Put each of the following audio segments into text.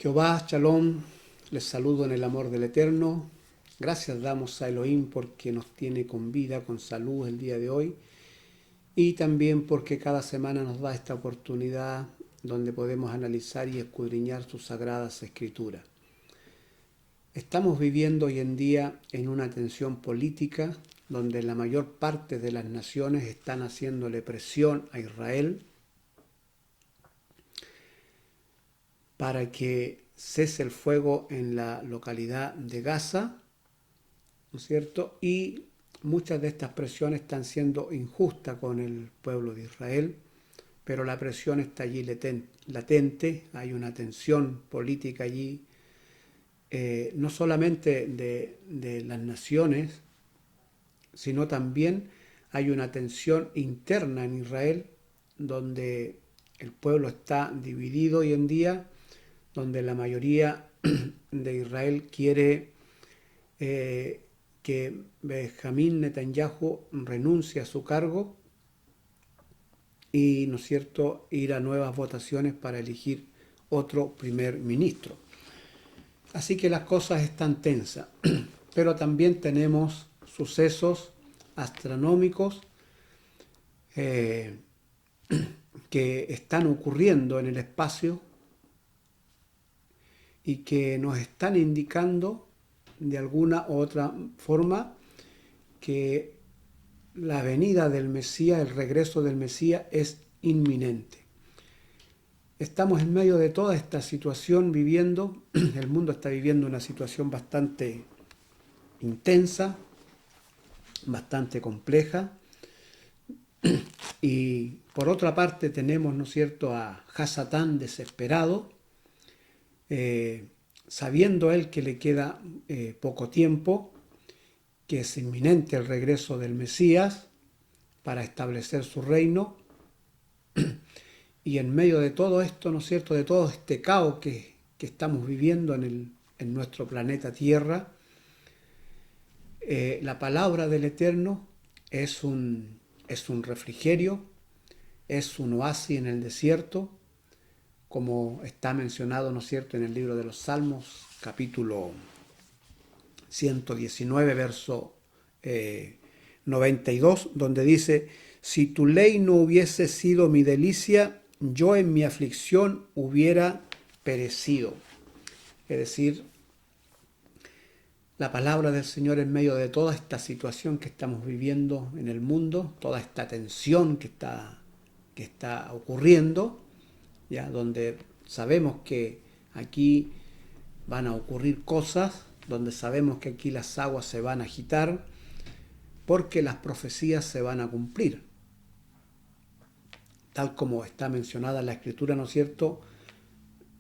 Jehová, Shalom, les saludo en el amor del Eterno. Gracias damos a Elohim porque nos tiene con vida, con salud el día de hoy. Y también porque cada semana nos da esta oportunidad donde podemos analizar y escudriñar sus sagradas escrituras. Estamos viviendo hoy en día en una tensión política donde la mayor parte de las naciones están haciéndole presión a Israel para que cese el fuego en la localidad de Gaza, ¿no es cierto? Y muchas de estas presiones están siendo injustas con el pueblo de Israel, pero la presión está allí latente, hay una tensión política allí, no solamente de las naciones, sino también hay una tensión interna en Israel, donde el pueblo está dividido hoy en día, donde la mayoría de Israel quiere que Benjamín Netanyahu renuncie a su cargo y, ¿no es cierto?, ir a nuevas votaciones para elegir otro primer ministro. Así que las cosas están tensas, pero también tenemos sucesos astronómicos que están ocurriendo en el espacio y que nos están indicando de alguna u otra forma que la venida del Mesías, el regreso del Mesías es inminente. Estamos en medio de toda esta situación viviendo, el mundo está viviendo una situación bastante intensa, bastante compleja, y por otra parte tenemos, ¿no es cierto?, a Hasatán desesperado, sabiendo él que le queda poco tiempo, que es inminente el regreso del Mesías para establecer su reino, y en medio de todo esto, ¿no es cierto?, de todo este caos que estamos viviendo en nuestro planeta Tierra, la palabra del Eterno es un refrigerio, es un oasis en el desierto, como está mencionado, ¿no es cierto?, en el libro de los Salmos, capítulo 119, verso 92, donde dice: si tu ley no hubiese sido mi delicia, yo en mi aflicción hubiera perecido. Es decir, la palabra del Señor en medio de toda esta situación que estamos viviendo en el mundo, toda esta tensión que está ocurriendo, ya donde sabemos que aquí van a ocurrir cosas, donde sabemos que aquí las aguas se van a agitar, porque las profecías se van a cumplir. Tal como está mencionada en la Escritura, ¿no es cierto?,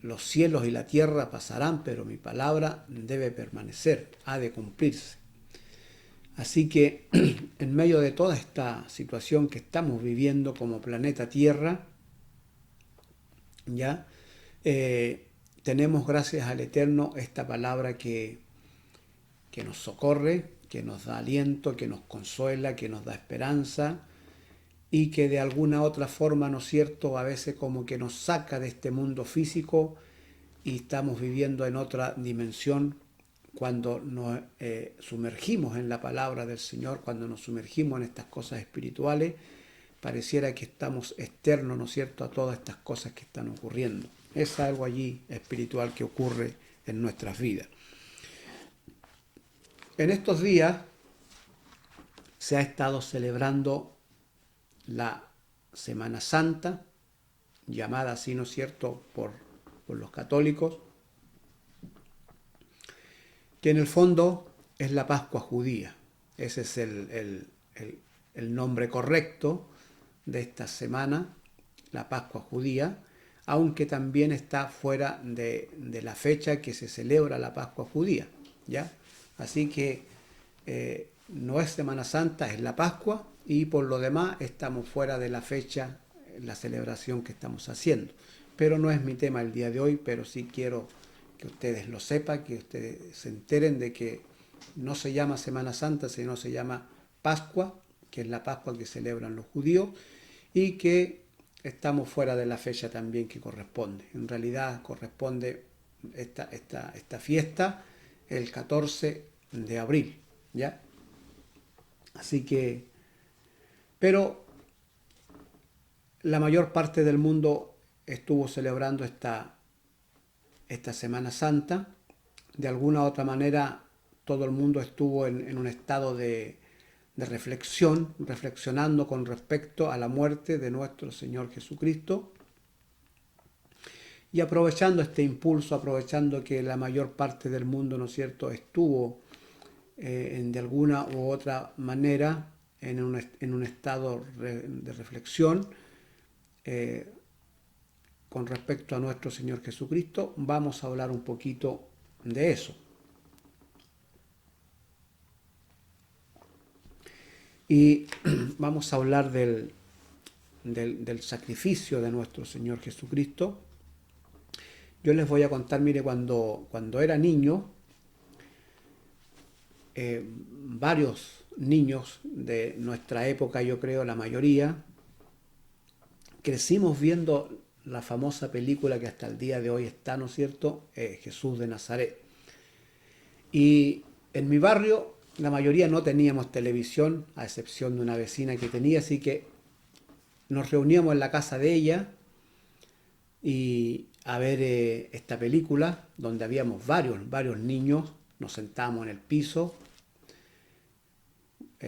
los cielos y la tierra pasarán, pero mi palabra debe permanecer, ha de cumplirse. Así que en medio de toda esta situación que estamos viviendo como planeta Tierra, ya tenemos, gracias al Eterno, esta palabra que nos socorre, que nos da aliento, que nos consuela, que nos da esperanza, y que de alguna otra forma, ¿no es cierto?, a veces como que nos saca de este mundo físico y estamos viviendo en otra dimensión cuando nos sumergimos en la palabra del Señor, cuando nos sumergimos en estas cosas espirituales, pareciera que estamos externos, ¿no es cierto?, a todas estas cosas que están ocurriendo. Es algo allí espiritual que ocurre en nuestras vidas. En estos días se ha estado celebrando la Semana Santa, llamada así, ¿no es cierto?, por los católicos, que en el fondo es la Pascua judía. Ese es el nombre correcto de esta semana, la Pascua judía, aunque también está fuera de la fecha que se celebra la Pascua judía, ¿ya? Así que no es Semana Santa, es la Pascua, y por lo demás estamos fuera de la fecha, la celebración que estamos haciendo. Pero no es mi tema el día de hoy, pero sí quiero que ustedes lo sepan, que ustedes se enteren de que no se llama Semana Santa, sino se llama Pascua, que es la Pascua que celebran los judíos, y que estamos fuera de la fecha también que corresponde. En realidad corresponde esta fiesta el 14 de abril, ¿ya? Así que, pero la mayor parte del mundo estuvo celebrando esta Semana Santa. De alguna u otra manera, todo el mundo estuvo en un estado de reflexión, reflexionando con respecto a la muerte de nuestro Señor Jesucristo. Y aprovechando este impulso, aprovechando que la mayor parte del mundo, ¿no es cierto?, estuvo de alguna u otra manera en un estado de reflexión con respecto a nuestro Señor Jesucristo, vamos a hablar un poquito de eso. Y vamos a hablar del sacrificio de nuestro Señor Jesucristo. Yo les voy a contar, mire, cuando era niño, varios niños de nuestra época, yo creo la mayoría, crecimos viendo la famosa película que hasta el día de hoy está, ¿no es cierto?, Jesús de Nazaret. Y en mi barrio la mayoría no teníamos televisión, a excepción de una vecina que tenía, así que nos reuníamos en la casa de ella y a ver esta película, donde habíamos varios niños, nos sentábamos en el piso,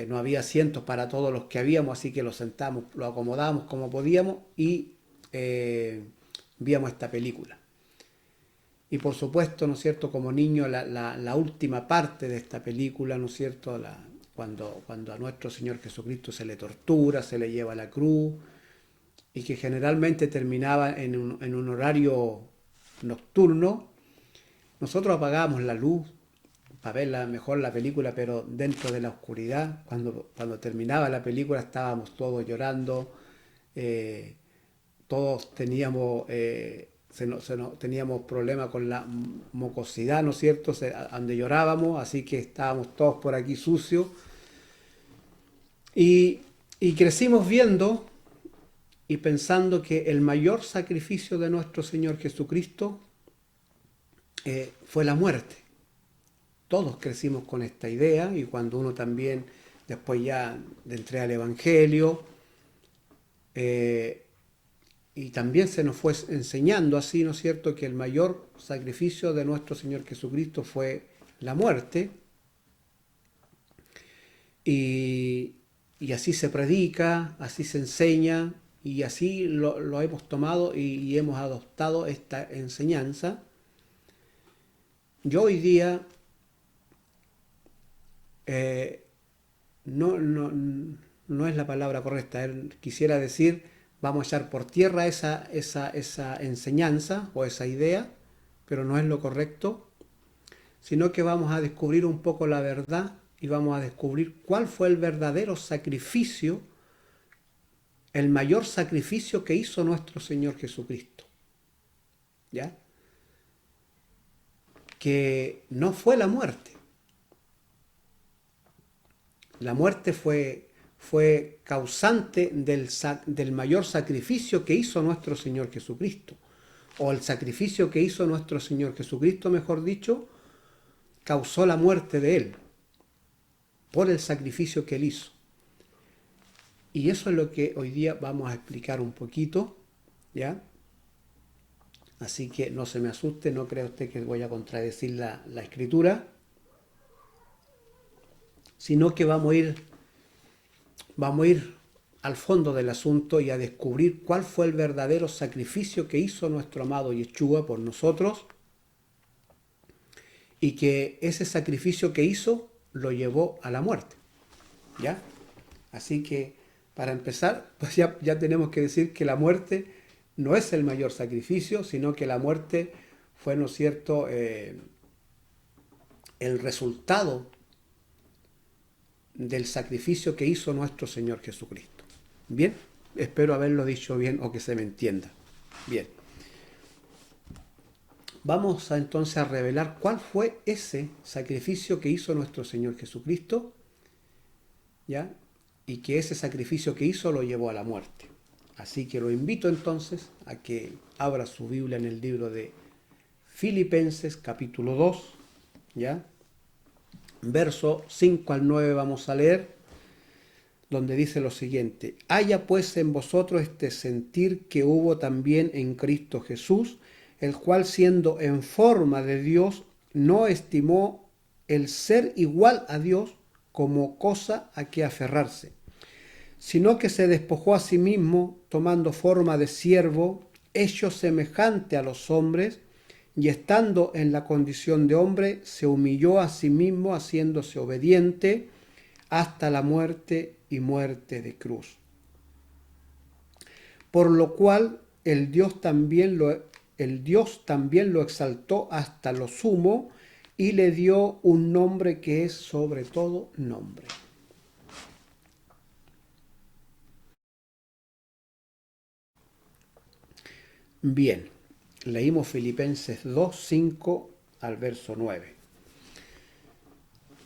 no había asientos para todos los que habíamos, así que los sentamos, lo acomodábamos como podíamos y víamos esta película. Y por supuesto, ¿no es cierto?, como niño, la última parte de esta película, ¿no es cierto?, cuando a nuestro Señor Jesucristo se le tortura, se le lleva a la cruz, y que generalmente terminaba en un horario nocturno, nosotros apagábamos la luz para ver mejor la película, pero dentro de la oscuridad. Cuando terminaba la película estábamos todos llorando, todos teníamos, teníamos problemas con la mucosidad, ¿no es cierto?, donde llorábamos, así que estábamos todos por aquí sucios. Y crecimos viendo y pensando que el mayor sacrificio de nuestro Señor Jesucristo fue la muerte. Todos crecimos con esta idea, y cuando uno también, después ya entré al Evangelio, y también se nos fue enseñando así, ¿no es cierto?, que el mayor sacrificio de nuestro Señor Jesucristo fue la muerte, y así se predica, así se enseña, y así lo hemos tomado y hemos adoptado esta enseñanza. Yo hoy día no es la palabra correcta. Quisiera decir, vamos a echar por tierra esa enseñanza o esa idea, pero no es lo correcto, sino que vamos a descubrir un poco la verdad y vamos a descubrir cuál fue el verdadero sacrificio, el mayor sacrificio que hizo nuestro Señor Jesucristo. ¿Ya? Que no fue la muerte. La muerte fue causante del mayor sacrificio que hizo nuestro Señor Jesucristo. O el sacrificio que hizo nuestro Señor Jesucristo, mejor dicho, causó la muerte de Él, por el sacrificio que Él hizo. Y eso es lo que hoy día vamos a explicar un poquito, ¿ya? Así que no se me asuste, no crea usted que voy a contradecir la Escritura, sino que vamos a ir al fondo del asunto y a descubrir cuál fue el verdadero sacrificio que hizo nuestro amado Yeshua por nosotros, y que ese sacrificio que hizo lo llevó a la muerte. ¿Ya? Así que, para empezar, pues ya tenemos que decir que la muerte no es el mayor sacrificio, sino que la muerte fue, ¿no es cierto?, el resultado del sacrificio que hizo nuestro Señor Jesucristo. Bien, espero haberlo dicho bien o que se me entienda. Bien. Vamos entonces a revelar cuál fue ese sacrificio que hizo nuestro Señor Jesucristo, ¿ya? Y que ese sacrificio que hizo lo llevó a la muerte. Así que lo invito entonces a que abra su Biblia en el libro de Filipenses capítulo 2, ¿ya? Verso 5 al 9 vamos a leer, donde dice lo siguiente: haya pues en vosotros este sentir que hubo también en Cristo Jesús, el cual siendo en forma de Dios, no estimó el ser igual a Dios como cosa a que aferrarse, sino que se despojó a sí mismo, tomando forma de siervo, hecho semejante a los hombres, y estando en la condición de hombre, se humilló a sí mismo, haciéndose obediente hasta la muerte y muerte de cruz. Por lo cual el Dios también lo exaltó hasta lo sumo y le dio un nombre que es sobre todo nombre. Bien, leímos Filipenses 2, 5 al verso 9.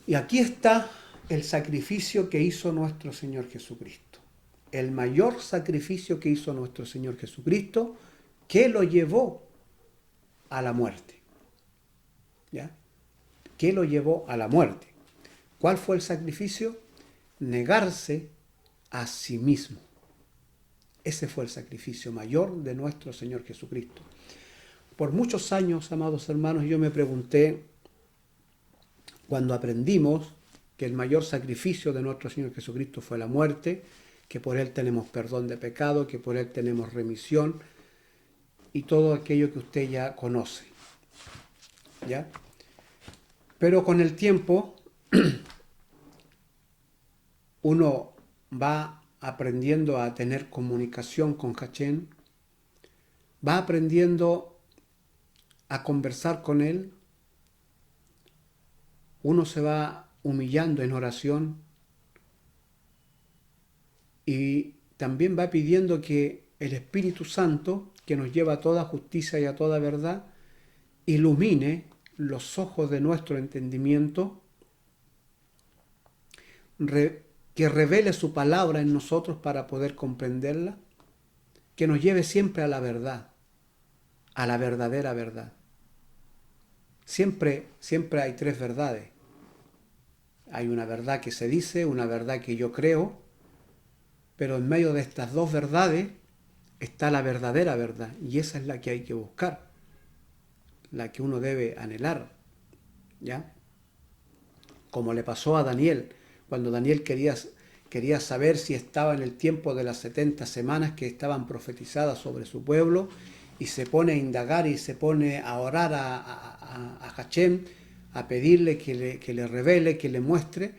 Y aquí está el sacrificio que hizo nuestro Señor Jesucristo. El mayor sacrificio que hizo nuestro Señor Jesucristo, que lo llevó a la muerte. ¿Ya? Que lo llevó a la muerte. ¿Cuál fue el sacrificio? Negarse a sí mismo. Ese fue el sacrificio mayor de nuestro Señor Jesucristo. Por muchos años, amados hermanos, yo me pregunté, cuando aprendimos que el mayor sacrificio de nuestro Señor Jesucristo fue la muerte, que por Él tenemos perdón de pecado, que por Él tenemos remisión y todo aquello que usted ya conoce. ¿Ya? Pero con el tiempo uno va aprendiendo a tener comunicación con Hachén, va aprendiendo a conversar con Él, uno se va humillando en oración y también va pidiendo que el Espíritu Santo, que nos lleva a toda justicia y a toda verdad, ilumine los ojos de nuestro entendimiento, que revele su palabra en nosotros para poder comprenderla, que nos lleve siempre a la verdad, a la verdadera verdad. Siempre hay tres verdades. Hay una verdad que se dice, una verdad que yo creo, pero en medio de estas dos verdades está la verdadera verdad, y esa es la que hay que buscar, la que uno debe anhelar, ¿ya? Como le pasó a Daniel, cuando Daniel quería saber si estaba en el tiempo de las 70 semanas que estaban profetizadas sobre su pueblo, y se pone a indagar y se pone a orar a Hachén, a pedirle que le revele, que le muestre,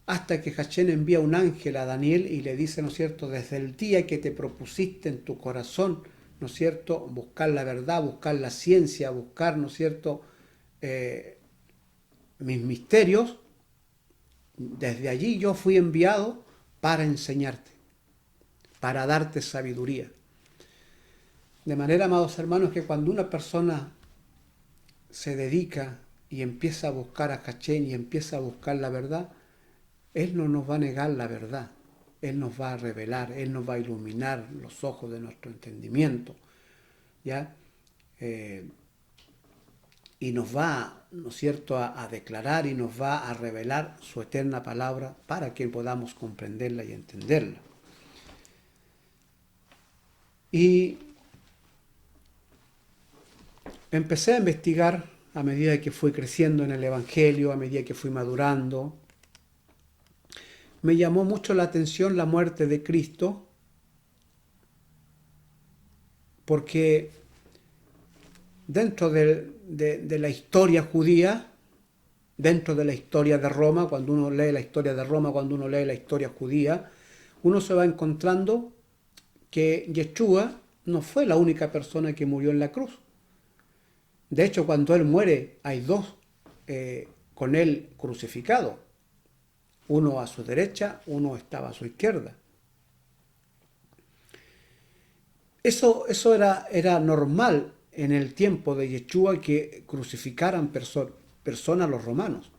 hasta que Hachén envía un ángel a Daniel y le dice, ¿no es cierto?, desde el día que te propusiste en tu corazón, ¿no es cierto?, buscar la verdad, buscar la ciencia, buscar, ¿no es cierto?, mis misterios, desde allí yo fui enviado para enseñarte, para darte sabiduría. De manera, amados hermanos, que cuando una persona se dedica y empieza a buscar a Hachén y empieza a buscar la verdad, Él no nos va a negar la verdad, Él nos va a revelar, Él nos va a iluminar los ojos de nuestro entendimiento, ¿ya? Y nos va, ¿no es cierto?, a declarar y nos va a revelar su eterna palabra para que podamos comprenderla y entenderla. Y empecé a investigar a medida que fui creciendo en el Evangelio, a medida que fui madurando. Me llamó mucho la atención la muerte de Cristo, porque dentro de la historia judía, dentro de la historia de Roma, cuando uno lee la historia de Roma, cuando uno lee la historia judía, uno se va encontrando que Yeshua no fue la única persona que murió en la cruz. De hecho, cuando Él muere, hay dos con Él crucificados. Uno a su derecha, uno estaba a su izquierda. Eso era normal en el tiempo de Yeshua, que crucificaran personas los romanos.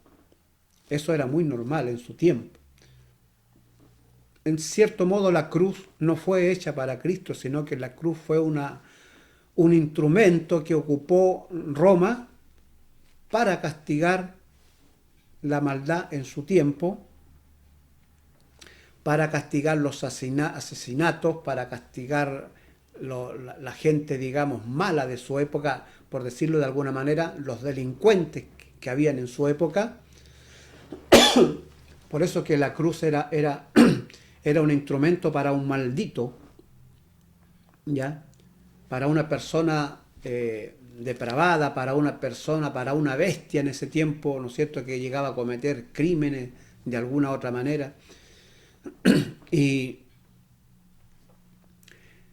Eso era muy normal en su tiempo. En cierto modo, la cruz no fue hecha para Cristo, sino que la cruz fue una un instrumento que ocupó Roma para castigar la maldad en su tiempo, para castigar los asesinatos, para castigar la gente, digamos, mala de su época, por decirlo de alguna manera, los delincuentes que habían en su época. Por eso que la cruz era un instrumento para un maldito, ¿ya? Para una persona depravada, para una persona, para una bestia en ese tiempo, ¿no es cierto?, que llegaba a cometer crímenes de alguna otra manera.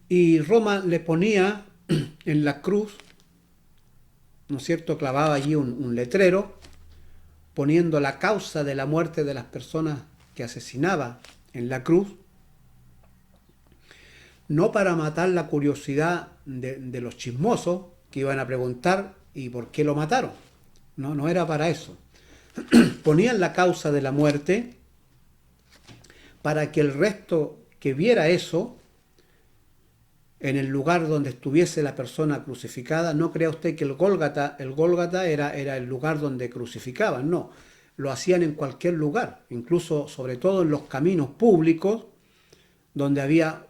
Y Roma le ponía en la cruz, ¿no es cierto?, clavaba allí un letrero poniendo la causa de la muerte de las personas que asesinaba en la cruz, no para matar la curiosidad de los chismosos que iban a preguntar ¿y por qué lo mataron? No era para eso. Ponían la causa de la muerte para que el resto que viera eso, en el lugar donde estuviese la persona crucificada, no crea usted que el Gólgata era el lugar donde crucificaban, no, lo hacían en cualquier lugar, incluso sobre todo en los caminos públicos, donde había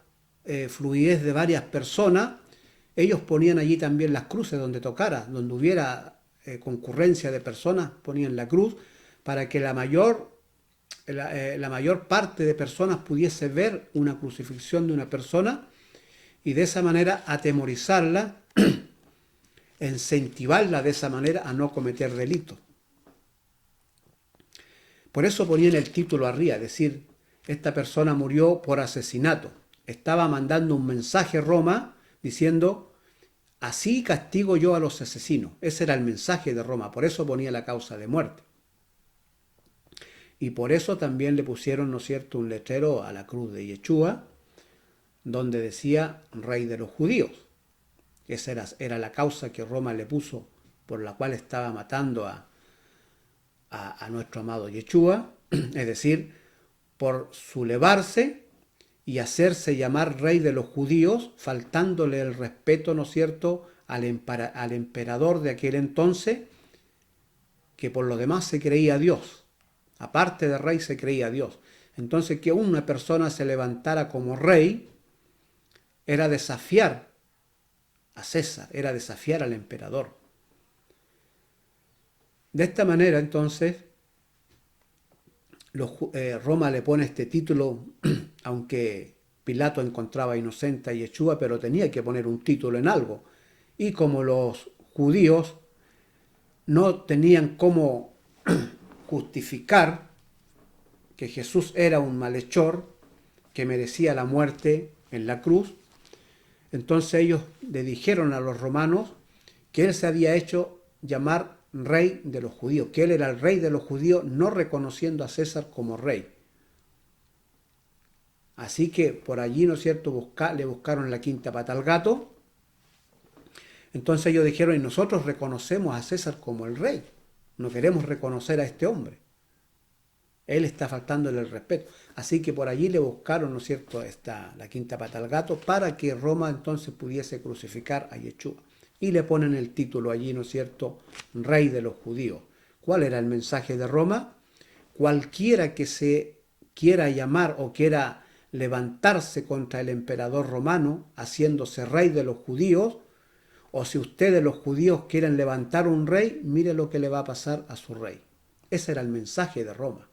fluidez de varias personas, ellos ponían allí también las cruces donde tocara, donde hubiera concurrencia de personas, ponían la cruz para que la mayor parte de personas pudiese ver una crucifixión de una persona y de esa manera atemorizarla, incentivarla de esa manera a no cometer delitos. Por eso ponían el título arriba, es decir, esta persona murió por asesinato. Estaba mandando un mensaje a Roma diciendo, así castigo yo a los asesinos. Ese era el mensaje de Roma, por eso ponía la causa de muerte. Y por eso también le pusieron, ¿no es cierto?, un letrero a la cruz de Yeshua, donde decía Rey de los Judíos. Esa era la causa que Roma le puso, por la cual estaba matando a nuestro amado Yeshua, es decir, por sublevarse y hacerse llamar Rey de los Judíos, faltándole el respeto, ¿no es cierto?, al emperador de aquel entonces, que por lo demás se creía Dios. Aparte de rey se creía Dios. Entonces que una persona se levantara como rey era desafiar a César, era desafiar al emperador. De esta manera entonces Roma le pone este título, aunque Pilato encontraba inocente a Yeshua, pero tenía que poner un título en algo. Y como los judíos no tenían cómo justificar que Jesús era un malhechor que merecía la muerte en la cruz, entonces ellos le dijeron a los romanos que él se había hecho llamar rey de los judíos, que él era el rey de los judíos, no reconociendo a César como rey. Así que por allí, ¿no es cierto?, le buscaron la quinta pata al gato. Entonces ellos dijeron, y nosotros reconocemos a César como el rey, no queremos reconocer a este hombre. Él está faltándole el respeto. Así que por allí le buscaron, ¿no es cierto?, la quinta pata al gato para que Roma entonces pudiese crucificar a Yeshua. Y le ponen el título allí, ¿no es cierto?, Rey de los Judíos. ¿Cuál era el mensaje de Roma? Cualquiera que se quiera llamar o quiera levantarse contra el emperador romano, haciéndose rey de los judíos, o si ustedes los judíos quieren levantar un rey, mire lo que le va a pasar a su rey. Ese era el mensaje de Roma,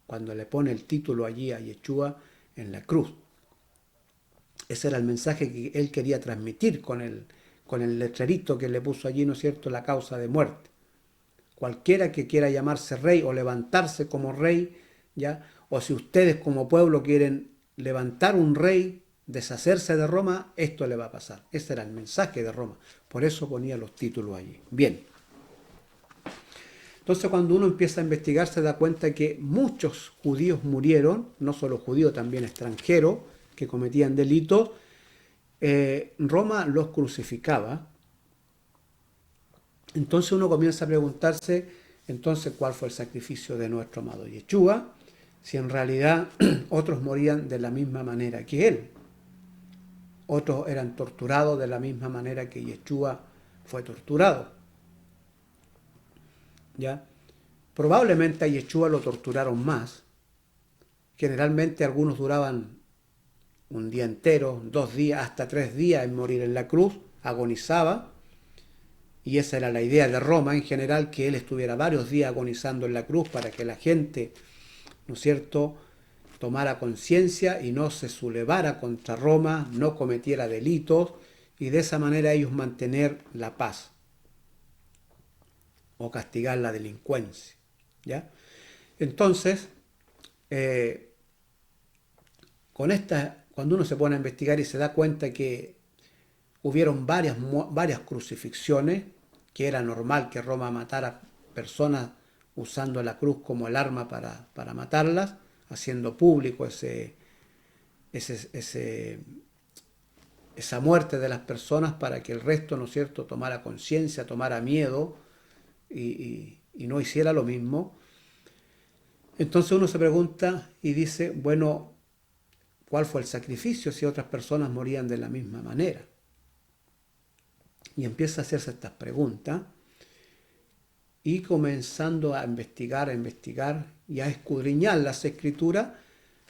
cuando le pone el título allí a Yeshua en la cruz. Ese era el mensaje que él quería transmitir con el letrerito que le puso allí, ¿no es cierto?, la causa de muerte. Cualquiera que quiera llamarse rey o levantarse como rey, ¿ya?, o si ustedes como pueblo quieren levantar un rey, deshacerse de Roma, esto le va a pasar. Ese era el mensaje de Roma. Por eso ponía los títulos allí. Bien. Entonces cuando uno empieza a investigar se da cuenta que muchos judíos murieron, no solo judíos, también extranjeros, que cometían delitos. Roma los crucificaba. Entonces uno comienza a preguntarse, entonces, ¿cuál fue el sacrificio de nuestro amado Yeshua? Si en realidad otros morían de la misma manera que él. otros eran torturados de la misma manera que Yeshua fue torturado. ¿Ya? Probablemente a Yeshua lo torturaron más. Generalmente algunos duraban un día entero, 2 días, hasta 3 días en morir en la cruz, agonizaba, y esa era la idea de Roma en general, que él estuviera varios días agonizando en la cruz para que la gente, ¿no es cierto?, tomara conciencia y no se sublevara contra Roma, no cometiera delitos, y de esa manera ellos mantener la paz o castigar la delincuencia. ¿Ya? Entonces, cuando uno se pone a investigar y se da cuenta que hubieron varias crucifixiones, que era normal que Roma matara personas usando la cruz como el arma para matarlas, haciendo público esa muerte de las personas para que el resto, ¿no es cierto?, tomara conciencia, tomara miedo y no hiciera lo mismo. Entonces uno se pregunta y dice, bueno, ¿cuál fue el sacrificio si otras personas morían de la misma manera? Y empieza a hacerse estas preguntas y comenzando a investigar y a escudriñar las Escrituras,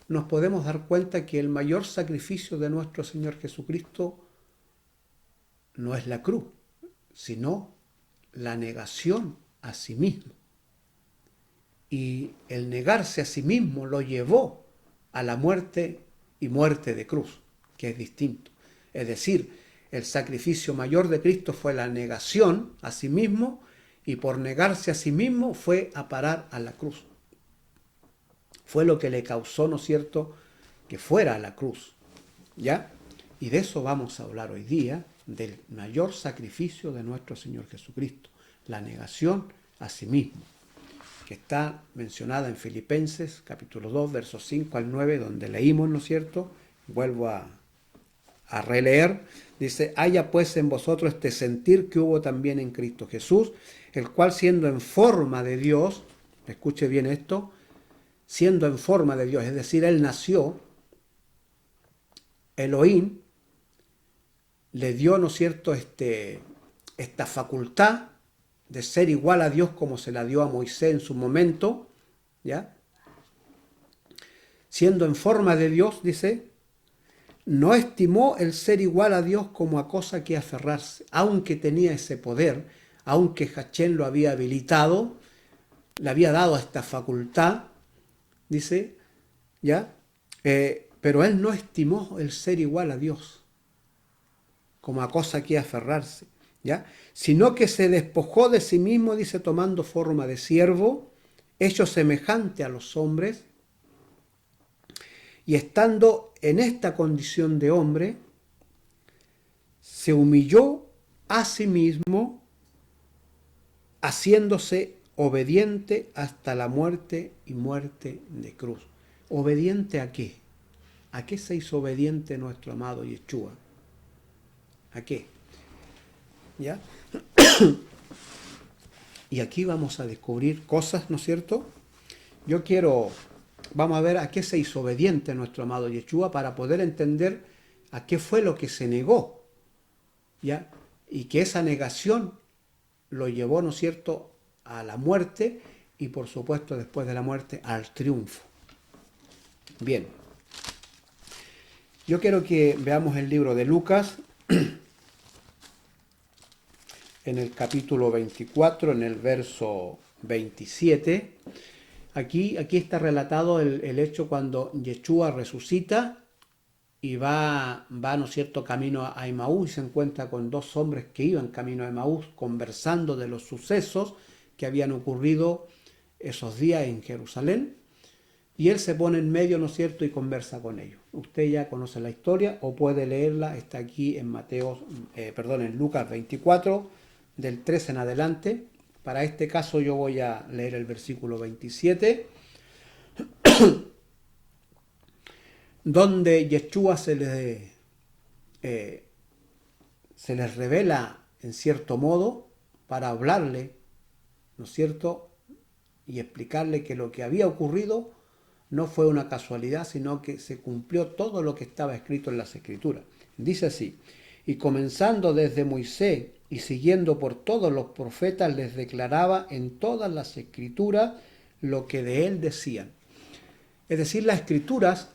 nos podemos dar cuenta que el mayor sacrificio de nuestro Señor Jesucristo no es la cruz, sino la negación a sí mismo. Y el negarse a sí mismo lo llevó a la muerte y muerte de cruz, que es distinto. Es decir, el sacrificio mayor de Cristo fue la negación a sí mismo, y por negarse a sí mismo fue a parar a la cruz. Fue lo que le causó, ¿no es cierto?, que fuera a la cruz. ¿Ya? Y de eso vamos a hablar hoy día, del mayor sacrificio de nuestro Señor Jesucristo, la negación a sí mismo, que está mencionada en Filipenses capítulo 2, versos 5 al 9, donde leímos, ¿no es cierto? Vuelvo a releer. Dice, haya pues en vosotros este sentir que hubo también en Cristo Jesús, el cual siendo en forma de Dios, escuche bien esto, siendo en forma de Dios, es decir, él nació, Elohim le dio, ¿no es cierto?, esta facultad de ser igual a Dios como se la dio a Moisés en su momento, ¿ya? Siendo en forma de Dios, dice, no estimó el ser igual a Dios como a cosa que aferrarse, aunque tenía ese poder, aunque Hachén lo había habilitado, le había dado esta facultad, dice, ¿ya? Pero él no estimó el ser igual a Dios como a cosa que aferrarse, ¿ya? Sino que se despojó de sí mismo, dice, tomando forma de siervo, hecho semejante a los hombres, y estando en esta condición de hombre, se humilló a sí mismo, haciéndose obediente hasta la muerte y muerte de cruz. ¿Obediente a qué? ¿A qué se hizo obediente nuestro amado Yeshua? ¿A qué? ¿Ya? Y aquí vamos a descubrir cosas, ¿no es cierto? Vamos a ver a qué se hizo obediente nuestro amado Yeshua para poder entender a qué fue lo que se negó, ¿ya? Y que esa negación lo llevó, ¿no es cierto?, a la muerte y, por supuesto, después de la muerte, al triunfo. Bien. Yo quiero que veamos el libro de Lucas, en el capítulo 24, en el verso 27. Aquí está relatado el hecho cuando Yeshua resucita y va, ¿no es cierto?, camino a Emaús, y se encuentra con 2 hombres que iban camino a Emaús conversando de los sucesos que habían ocurrido esos días en Jerusalén, y él se pone en medio, ¿no es cierto?, y conversa con ellos. Usted ya conoce la historia o puede leerla, está aquí en en Lucas 24, del 13 en adelante. Para este caso yo voy a leer el versículo 27, donde Yeshua se les revela en cierto modo para hablarle, ¿no es cierto?, y explicarle que lo que había ocurrido no fue una casualidad, sino que se cumplió todo lo que estaba escrito en las Escrituras. Dice así: y comenzando desde Moisés y siguiendo por todos los profetas, les declaraba en todas las escrituras lo que de él decían. Es decir, las escrituras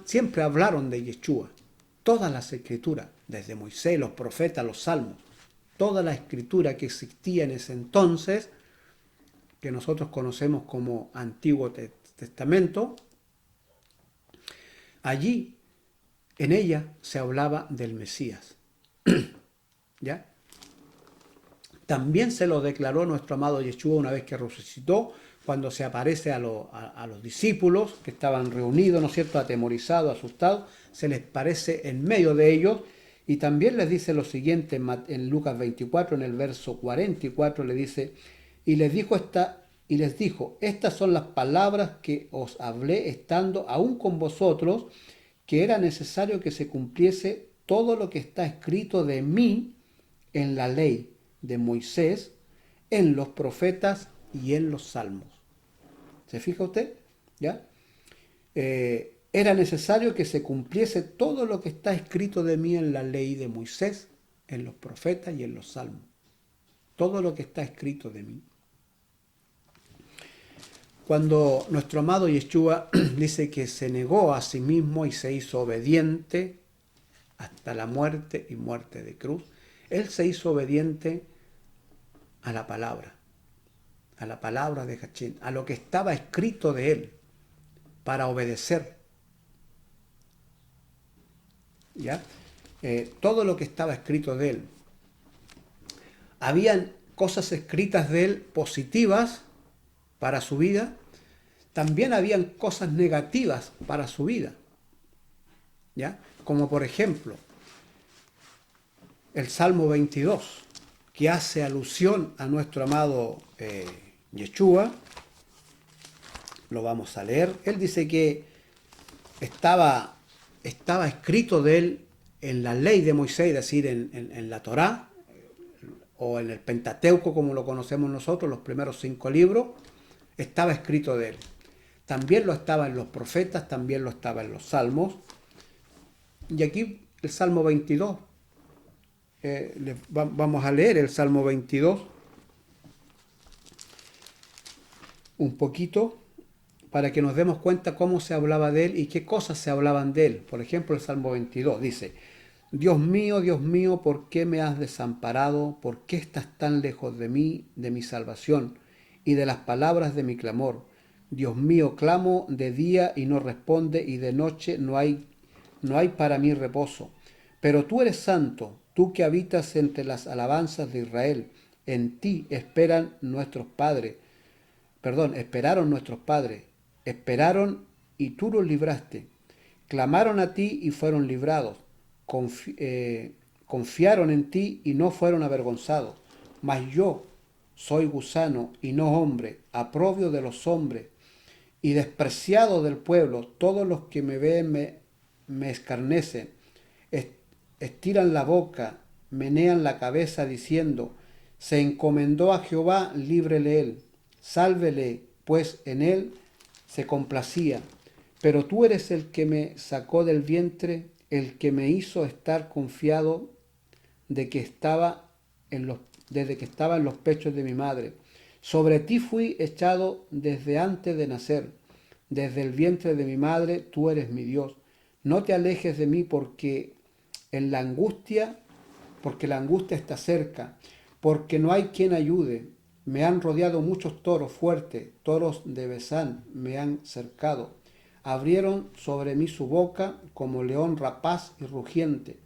siempre hablaron de Yeshua. Todas las escrituras, desde Moisés, los profetas, los salmos, toda la escritura que existía en ese entonces, que nosotros conocemos como Antiguo Testamento, allí, en ella, se hablaba del Mesías. ¿Ya? También se lo declaró nuestro amado Yeshua una vez que resucitó, cuando se aparece a los discípulos que estaban reunidos, ¿no es cierto?, atemorizados, asustados, se les parece en medio de ellos, y también les dice lo siguiente en Lucas 24, en el verso 44, le dice: y les dijo, estas son las palabras que os hablé estando aún con vosotros, que era necesario que se cumpliese todo lo que está escrito de mí en la ley de Moisés, en los profetas y en los salmos. ¿Se fija usted? ¿Ya? Era necesario que se cumpliese todo lo que está escrito de mí en la ley de Moisés, en los profetas y en los salmos. Todo lo que está escrito de mí. Cuando nuestro amado Yeshua dice que se negó a sí mismo y se hizo obediente hasta la muerte y muerte de cruz, él se hizo obediente a la palabra de Hachín, a lo que estaba escrito de él, para obedecer. ¿Ya? Todo lo que estaba escrito de él. Habían cosas escritas de él positivas para su vida, también habían cosas negativas para su vida. ¿Ya? Como por ejemplo, el Salmo 22, que hace alusión a nuestro amado Yeshua. Lo vamos a leer. Él dice que estaba escrito de él en la ley de Moisés, es decir, en la Torá, o en el Pentateuco, como lo conocemos nosotros, los primeros 5 libros, estaba escrito de él. También lo estaba en los profetas, también lo estaba en los salmos. Y aquí el Salmo 22, vamos a leer el Salmo 22 un poquito, para que nos demos cuenta cómo se hablaba de él y qué cosas se hablaban de él. Por ejemplo, el Salmo 22 dice: Dios mío, ¿por qué me has desamparado? ¿Por qué estás tan lejos de mí, de mi salvación y de las palabras de mi clamor? Dios mío, clamo de día y no responde, y de noche no hay para mí reposo. Pero tú eres santo, tú que habitas entre las alabanzas de Israel. En ti esperaron nuestros padres. Esperaron y tú los libraste. Clamaron a ti y fueron librados. Confiaron en ti y no fueron avergonzados. Mas yo soy gusano y no hombre, oprobio de los hombres y despreciado del pueblo. Todos los que me ven me escarnecen. Estiran la boca, menean la cabeza diciendo: se encomendó a Jehová, líbrele él. Sálvele, pues en él se complacía. Pero tú eres el que me sacó del vientre, el que me hizo estar confiado desde que estaba en los pechos de mi madre. Sobre ti fui echado desde antes de nacer. Desde el vientre de mi madre tú eres mi Dios. No te alejes de mí porque la angustia está cerca, porque no hay quien ayude. Me han rodeado muchos toros fuertes, toros de Besán me han cercado. Abrieron sobre mí su boca como león rapaz y rugiente.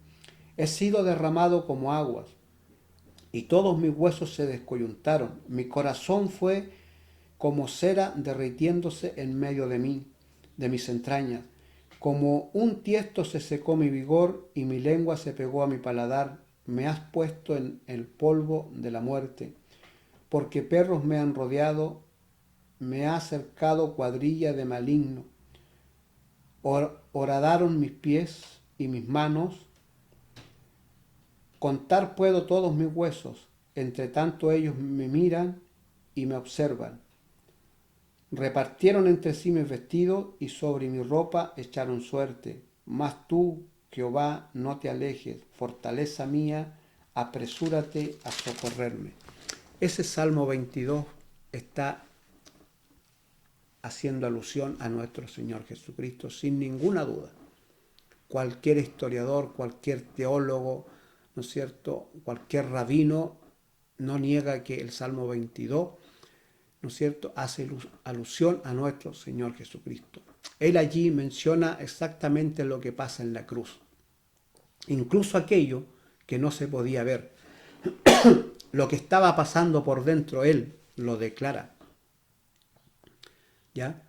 He sido derramado como aguas, y todos mis huesos se descoyuntaron. Mi corazón fue como cera derritiéndose en medio de mí, de mis entrañas. Como un tiesto se secó mi vigor, y mi lengua se pegó a mi paladar. Me has puesto en el polvo de la muerte. Porque perros me han rodeado, me ha cercado cuadrilla de maligno. Horadaron mis pies y mis manos. Contar puedo todos mis huesos, entre tanto ellos me miran y me observan. Repartieron entre sí mis vestidos y sobre mi ropa echaron suerte. Mas tú, Jehová, no te alejes, fortaleza mía, apresúrate a socorrerme. Ese Salmo 22 está haciendo alusión a nuestro Señor Jesucristo, sin ninguna duda. Cualquier historiador, cualquier teólogo, ¿no es cierto?, cualquier rabino no niega que el Salmo 22, ¿no es cierto?, hace alusión a nuestro Señor Jesucristo. Él allí menciona exactamente lo que pasa en la cruz, incluso aquello que no se podía ver. Lo que estaba pasando por dentro, él lo declara. ¿Ya?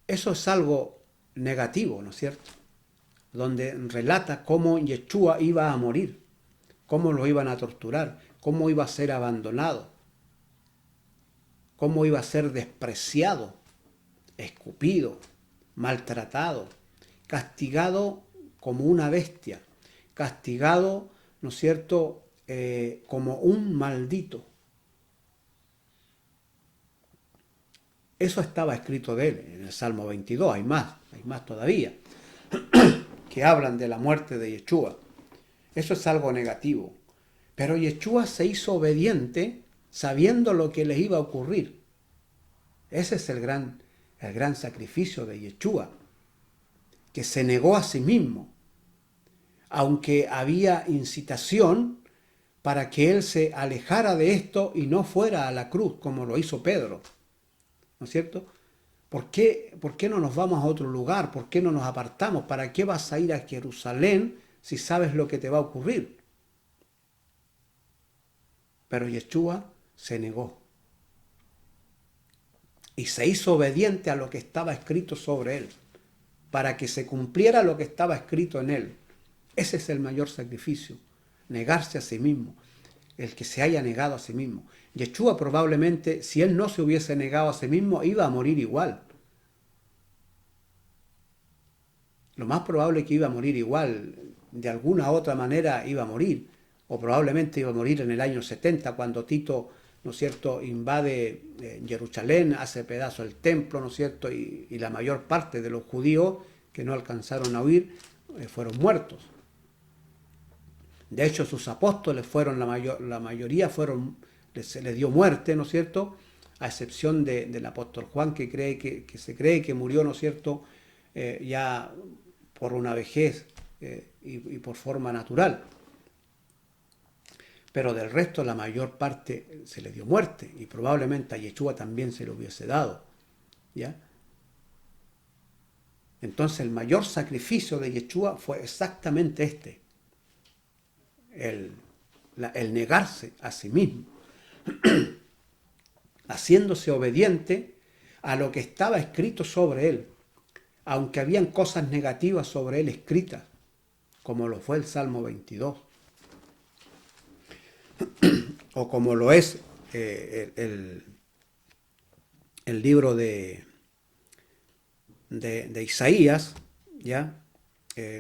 Eso es algo negativo, ¿no es cierto? Donde relata cómo Yeshua iba a morir, cómo lo iban a torturar, cómo iba a ser abandonado, cómo iba a ser despreciado, escupido, maltratado, castigado como una bestia, castigado, ¿no es cierto?, como un maldito. Eso estaba escrito de él en el Salmo 22, hay más todavía, que hablan de la muerte de Yeshua. Eso es algo negativo. Pero Yeshua se hizo obediente sabiendo lo que les iba a ocurrir. Ese es el gran sacrificio de Yeshua, que se negó a sí mismo, aunque había incitación para que él se alejara de esto y no fuera a la cruz, como lo hizo Pedro. ¿No es cierto? ¿Por qué no nos vamos a otro lugar? ¿Por qué no nos apartamos? ¿Para qué vas a ir a Jerusalén si sabes lo que te va a ocurrir? Pero Yeshua se negó y se hizo obediente a lo que estaba escrito sobre él, para que se cumpliera lo que estaba escrito en él. Ese es el mayor sacrificio, negarse a sí mismo, el que se haya negado a sí mismo. Yeshua probablemente, si él no se hubiese negado a sí mismo, iba a morir igual. Lo más probable es que iba a morir igual, de alguna u otra manera iba a morir, o probablemente iba a morir en el año 70, cuando Tito, ¿no es cierto?, invade Jerusalén, hace pedazo el templo, ¿no es cierto?, y la mayor parte de los judíos que no alcanzaron a huir fueron muertos. De hecho, sus apóstoles fueron, la mayoría fueron, se les dio muerte, ¿no es cierto?, a excepción del apóstol Juan, que se cree que murió, ¿no es cierto?, ya por una vejez y por forma natural. Pero del resto, la mayor parte se le dio muerte, y probablemente a Yeshua también se le hubiese dado. ¿Ya? Entonces, el mayor sacrificio de Yeshua fue exactamente este: el negarse a sí mismo, haciéndose obediente a lo que estaba escrito sobre él, aunque habían cosas negativas sobre él escritas, como lo fue el Salmo 22, o como lo es el libro de Isaías, ¿ya?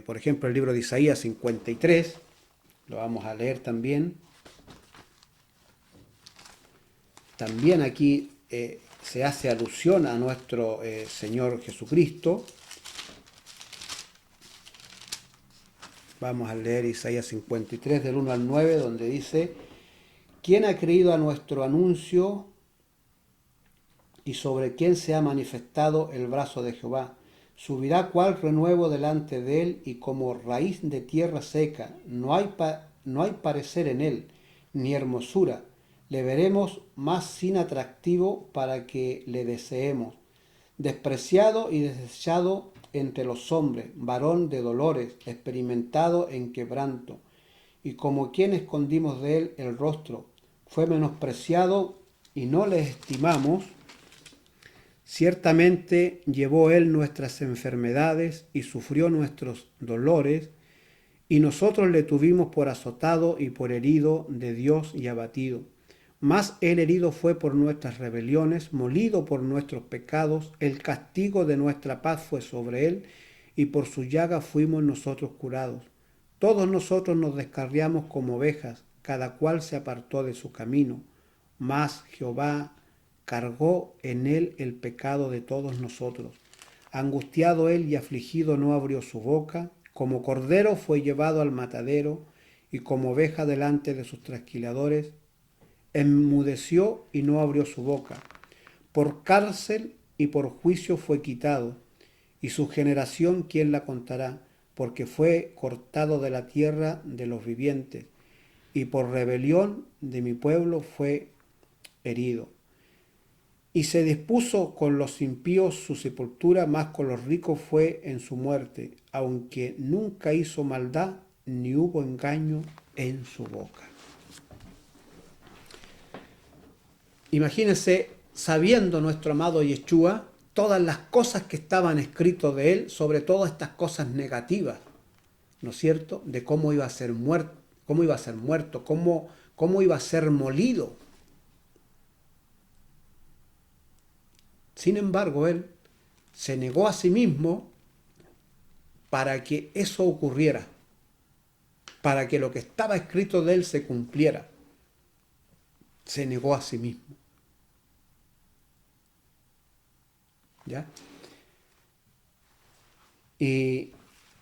Por ejemplo, el libro de Isaías 53, lo vamos a leer también. También aquí se hace alusión a nuestro Señor Jesucristo. Vamos a leer Isaías 53 del 1 al 9, donde dice: ¿Quién ha creído a nuestro anuncio y sobre quién se ha manifestado el brazo de Jehová? Subirá cual renuevo delante de él y como raíz de tierra seca. No hay parecer en él, ni hermosura. Le veremos más sin atractivo para que le deseemos. Despreciado y desechado entre los hombres, varón de dolores, experimentado en quebranto. Y como quien escondimos de él el rostro, fue menospreciado y no le estimamos. Ciertamente llevó él nuestras enfermedades y sufrió nuestros dolores, y nosotros le tuvimos por azotado y por herido de Dios y abatido. Mas él herido fue por nuestras rebeliones, molido por nuestros pecados, el castigo de nuestra paz fue sobre él, y por su llaga fuimos nosotros curados. Todos nosotros nos descarriamos como ovejas, cada cual se apartó de su camino, mas Jehová cargó en él el pecado de todos nosotros. Angustiado él y afligido no abrió su boca, como cordero fue llevado al matadero, y como oveja delante de sus trasquiladores, enmudeció y no abrió su boca. Por cárcel y por juicio fue quitado, y su generación quién la contará, porque fue cortado de la tierra de los vivientes, y por rebelión de mi pueblo fue herido. Y se dispuso con los impíos su sepultura, más con los ricos fue en su muerte, aunque nunca hizo maldad, ni hubo engaño en su boca. Imagínense, sabiendo nuestro amado Yeshua, todas las cosas que estaban escritas de él, sobre todo estas cosas negativas, ¿no es cierto?, de cómo iba a ser muerto, cómo iba a ser molido. Sin embargo, él se negó a sí mismo para que eso ocurriera, para que lo que estaba escrito de él se cumpliera. Se negó a sí mismo. ¿Ya? Y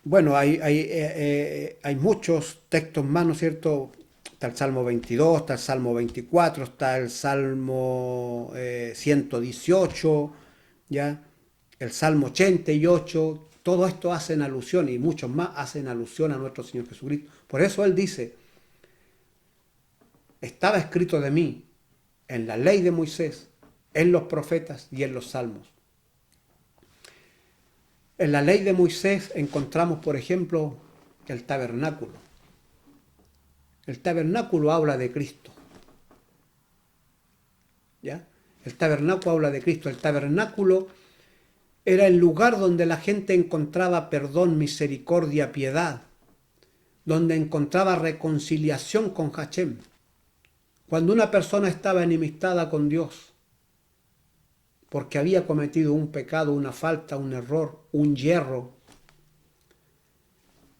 bueno, hay muchos textos más, ¿no es cierto? Está el Salmo 22, está el Salmo 24, está el Salmo 118, ¿ya? El Salmo 88, todo esto hacen alusión, y muchos más hacen alusión a nuestro Señor Jesucristo. Por eso Él dice, estaba escrito de mí en la ley de Moisés, en los profetas y en los salmos. En la ley de Moisés encontramos, por ejemplo, el tabernáculo. El tabernáculo habla de Cristo. ¿Ya? El tabernáculo habla de Cristo. El tabernáculo era el lugar donde la gente encontraba perdón, misericordia, piedad, donde encontraba reconciliación con Hashem. Cuando una persona estaba enemistada con Dios, porque había cometido un pecado, una falta, un error, un yerro,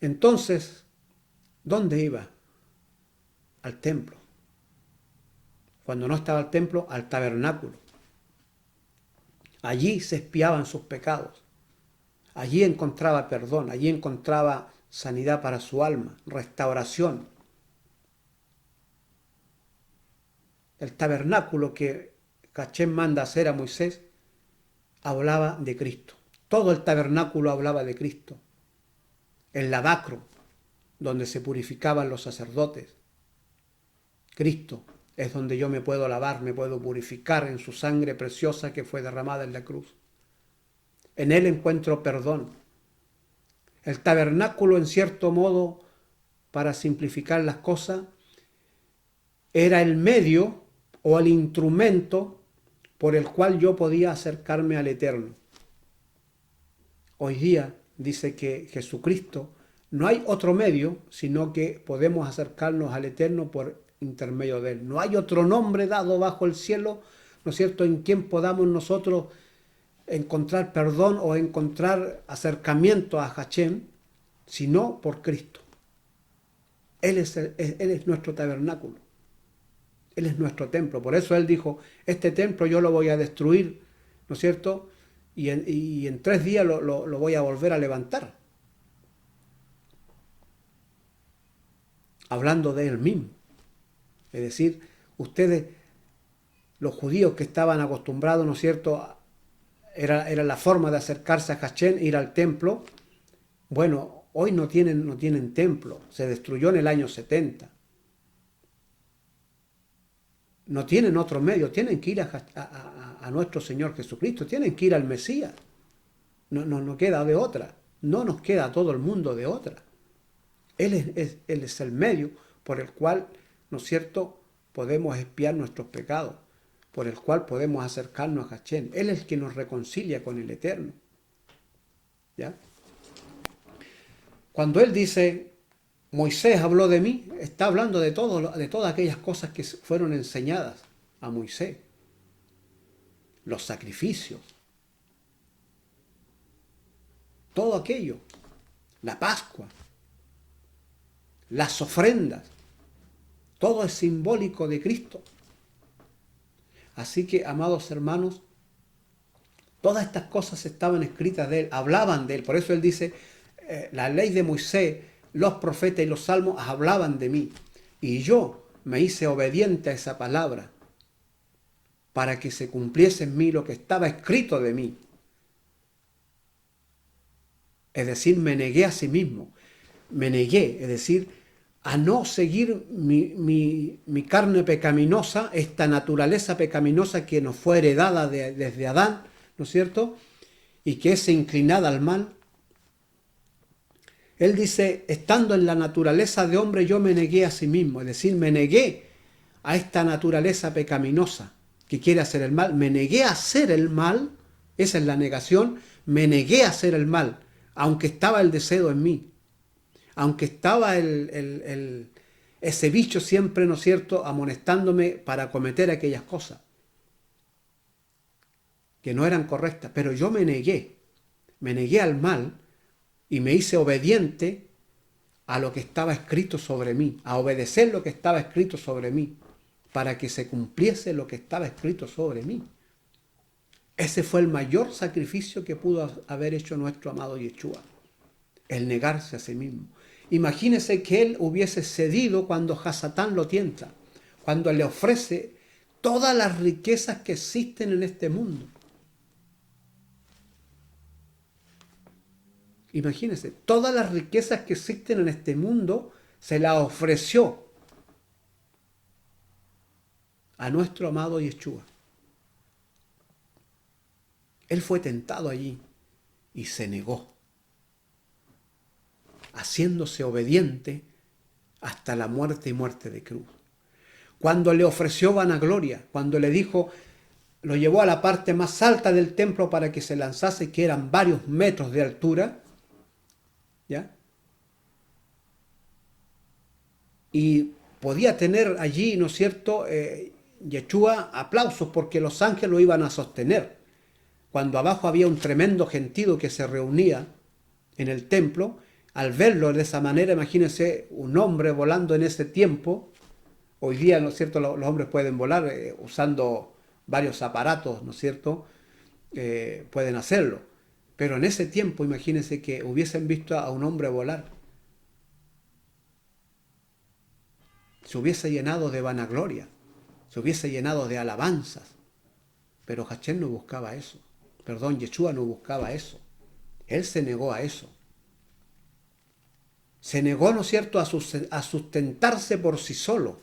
entonces, ¿dónde iba? Al templo. Cuando no estaba el templo, al tabernáculo. Allí se expiaban sus pecados. Allí encontraba perdón, allí encontraba sanidad para su alma, restauración. El tabernáculo que Hashem manda hacer a Moisés hablaba de Cristo. Todo el tabernáculo hablaba de Cristo. El lavacro, donde se purificaban los sacerdotes. Cristo es donde yo me puedo lavar, me puedo purificar en su sangre preciosa que fue derramada en la cruz. En Él encuentro perdón. El tabernáculo, en cierto modo, para simplificar las cosas, era el medio o el instrumento por el cual yo podía acercarme al Eterno. Hoy día dice que Jesucristo, no hay otro medio, sino que podemos acercarnos al Eterno por intermedio de Él. No hay otro nombre dado bajo el cielo, ¿no es cierto?, en quien podamos nosotros encontrar perdón o encontrar acercamiento a Hashem, sino por Cristo. Él es nuestro tabernáculo. Él es nuestro templo. Por eso Él dijo, este templo yo lo voy a destruir, ¿no es cierto?, y en 3 días lo voy a volver a levantar. Hablando de Él mismo. Es decir, ustedes, los judíos que estaban acostumbrados, ¿no es cierto?, era la forma de acercarse a Hashem, ir al templo. Bueno, hoy no tienen templo. Se destruyó en el año 70. No tienen otro medio. Tienen que ir a nuestro Señor Jesucristo. Tienen que ir al Mesías. No queda de otra. No nos queda a todo el mundo de otra. Él es el medio por el cual, ¿no es cierto?, podemos expiar nuestros pecados, por el cual podemos acercarnos a Hashem. Él es el que nos reconcilia con el Eterno. ¿Ya? Cuando Él dice, Moisés habló de mí, está hablando de todas aquellas cosas que fueron enseñadas a Moisés. Los sacrificios. Todo aquello. La Pascua. Las ofrendas. Todo es simbólico de Cristo. Así que, amados hermanos, Todas estas cosas estaban escritas de él, hablaban de él. Por eso él dice, la ley de Moisés, los profetas y los salmos hablaban de mí. Y yo me hice obediente a esa palabra para que se cumpliese en mí lo que estaba escrito de mí. Es decir, me negué a sí mismo. Me negué, es decir, a no seguir mi carne pecaminosa, esta naturaleza pecaminosa que nos fue heredada desde Adán, ¿no es cierto? Y que es inclinada al mal. Él dice, estando en la naturaleza de hombre, yo me negué a sí mismo, es decir, me negué a esta naturaleza pecaminosa que quiere hacer el mal. Me negué a hacer el mal, esa es la negación, me negué a hacer el mal, aunque estaba el deseo en mí, aunque estaba ese bicho siempre, ¿no es cierto?, amonestándome para cometer aquellas cosas que no eran correctas, pero yo me negué al mal y me hice obediente a lo que estaba escrito sobre mí, a obedecer lo que estaba escrito sobre mí, para que se cumpliese lo que estaba escrito sobre mí. Ese fue el mayor sacrificio que pudo haber hecho nuestro amado Yeshua, el negarse a sí mismo. Imagínese que él hubiese cedido cuando Hasatán lo tienta, cuando le ofrece todas las riquezas que existen en este mundo. Imagínense, todas las riquezas que existen en este mundo se las ofreció a nuestro amado Yeshua. Él fue tentado allí y se negó, haciéndose obediente hasta la muerte y muerte de cruz. Cuando le ofreció vanagloria, cuando le dijo, lo llevó a la parte más alta del templo para que se lanzase, que eran varios metros de altura, ¿ya? Y podía tener allí, ¿no es cierto?, Yeshua aplausos porque los ángeles lo iban a sostener. Cuando abajo había un tremendo gentío que se reunía en el templo, al verlo de esa manera, imagínense un hombre volando en ese tiempo. Hoy día, ¿no es cierto?, los hombres pueden volar usando varios aparatos, ¿no es cierto?, pueden hacerlo. Pero en ese tiempo, imagínense que hubiesen visto a un hombre volar. Se hubiese llenado de vanagloria, se hubiese llenado de alabanzas. Pero Hashem no buscaba eso. Perdón, Yeshua no buscaba eso. Él se negó a eso. Se negó, ¿no es cierto?, a sustentarse por sí solo.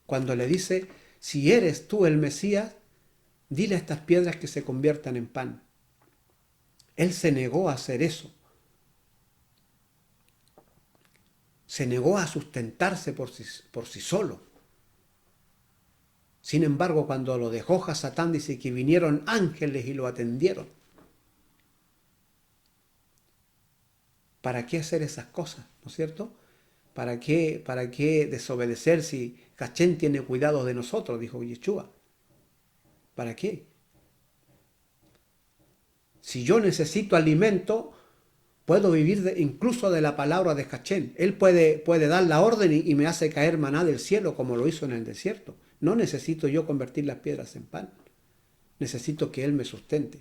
Cuando le dice, si eres tú el Mesías, dile a estas piedras que se conviertan en pan. Él se negó a hacer eso. Se negó a sustentarse por sí solo. Sin embargo, cuando lo dejó Hasatán, dice que vinieron ángeles y lo atendieron. ¿Para qué hacer esas cosas? ¿No es cierto? ¿Para qué desobedecer si Hashem tiene cuidado de nosotros? Dijo Yeshua. ¿Para qué? Si yo necesito alimento, puedo vivir incluso de la palabra de Hashem. Él puede dar la orden y me hace caer maná del cielo como lo hizo en el desierto. No necesito yo convertir las piedras en pan. Necesito que Él me sustente.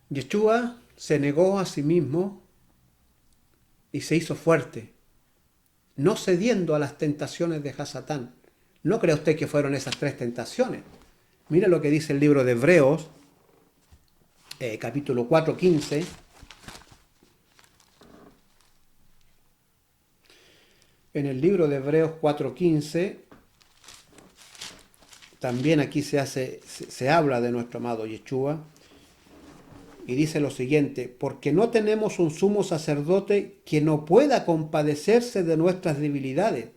Yeshua se negó a sí mismo y se hizo fuerte, no cediendo a las tentaciones de Hasatán. No crea usted que fueron esas 3 tentaciones. Mira lo que dice el libro de Hebreos, capítulo 4, 15. En el libro de Hebreos 4:15, también aquí se habla de nuestro amado Yeshua, y dice lo siguiente: porque no tenemos un sumo sacerdote que no pueda compadecerse de nuestras debilidades,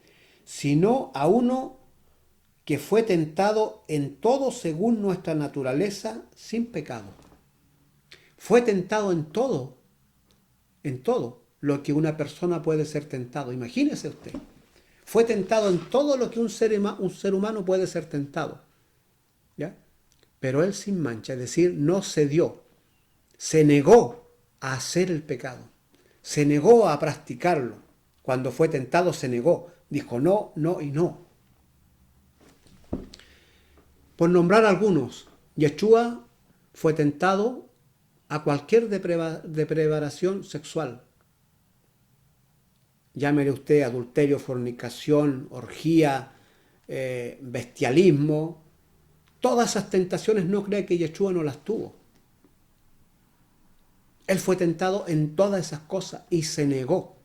sino a uno que fue tentado en todo según nuestra naturaleza, sin pecado. Fue tentado en todo lo que una persona puede ser tentado. Imagínese usted. Fue tentado en todo lo que un ser humano puede ser tentado. ¿Ya? Pero él sin mancha, es decir, no cedió. Se negó a hacer el pecado. Se negó a practicarlo. Cuando fue tentado se negó. Dijo no, no y no. Por nombrar algunos, Yeshua fue tentado a cualquier depravación sexual. Llámele usted adulterio, fornicación, orgía, bestialismo. Todas esas tentaciones no cree que Yeshua no las tuvo. Él fue tentado en todas esas cosas y se negó.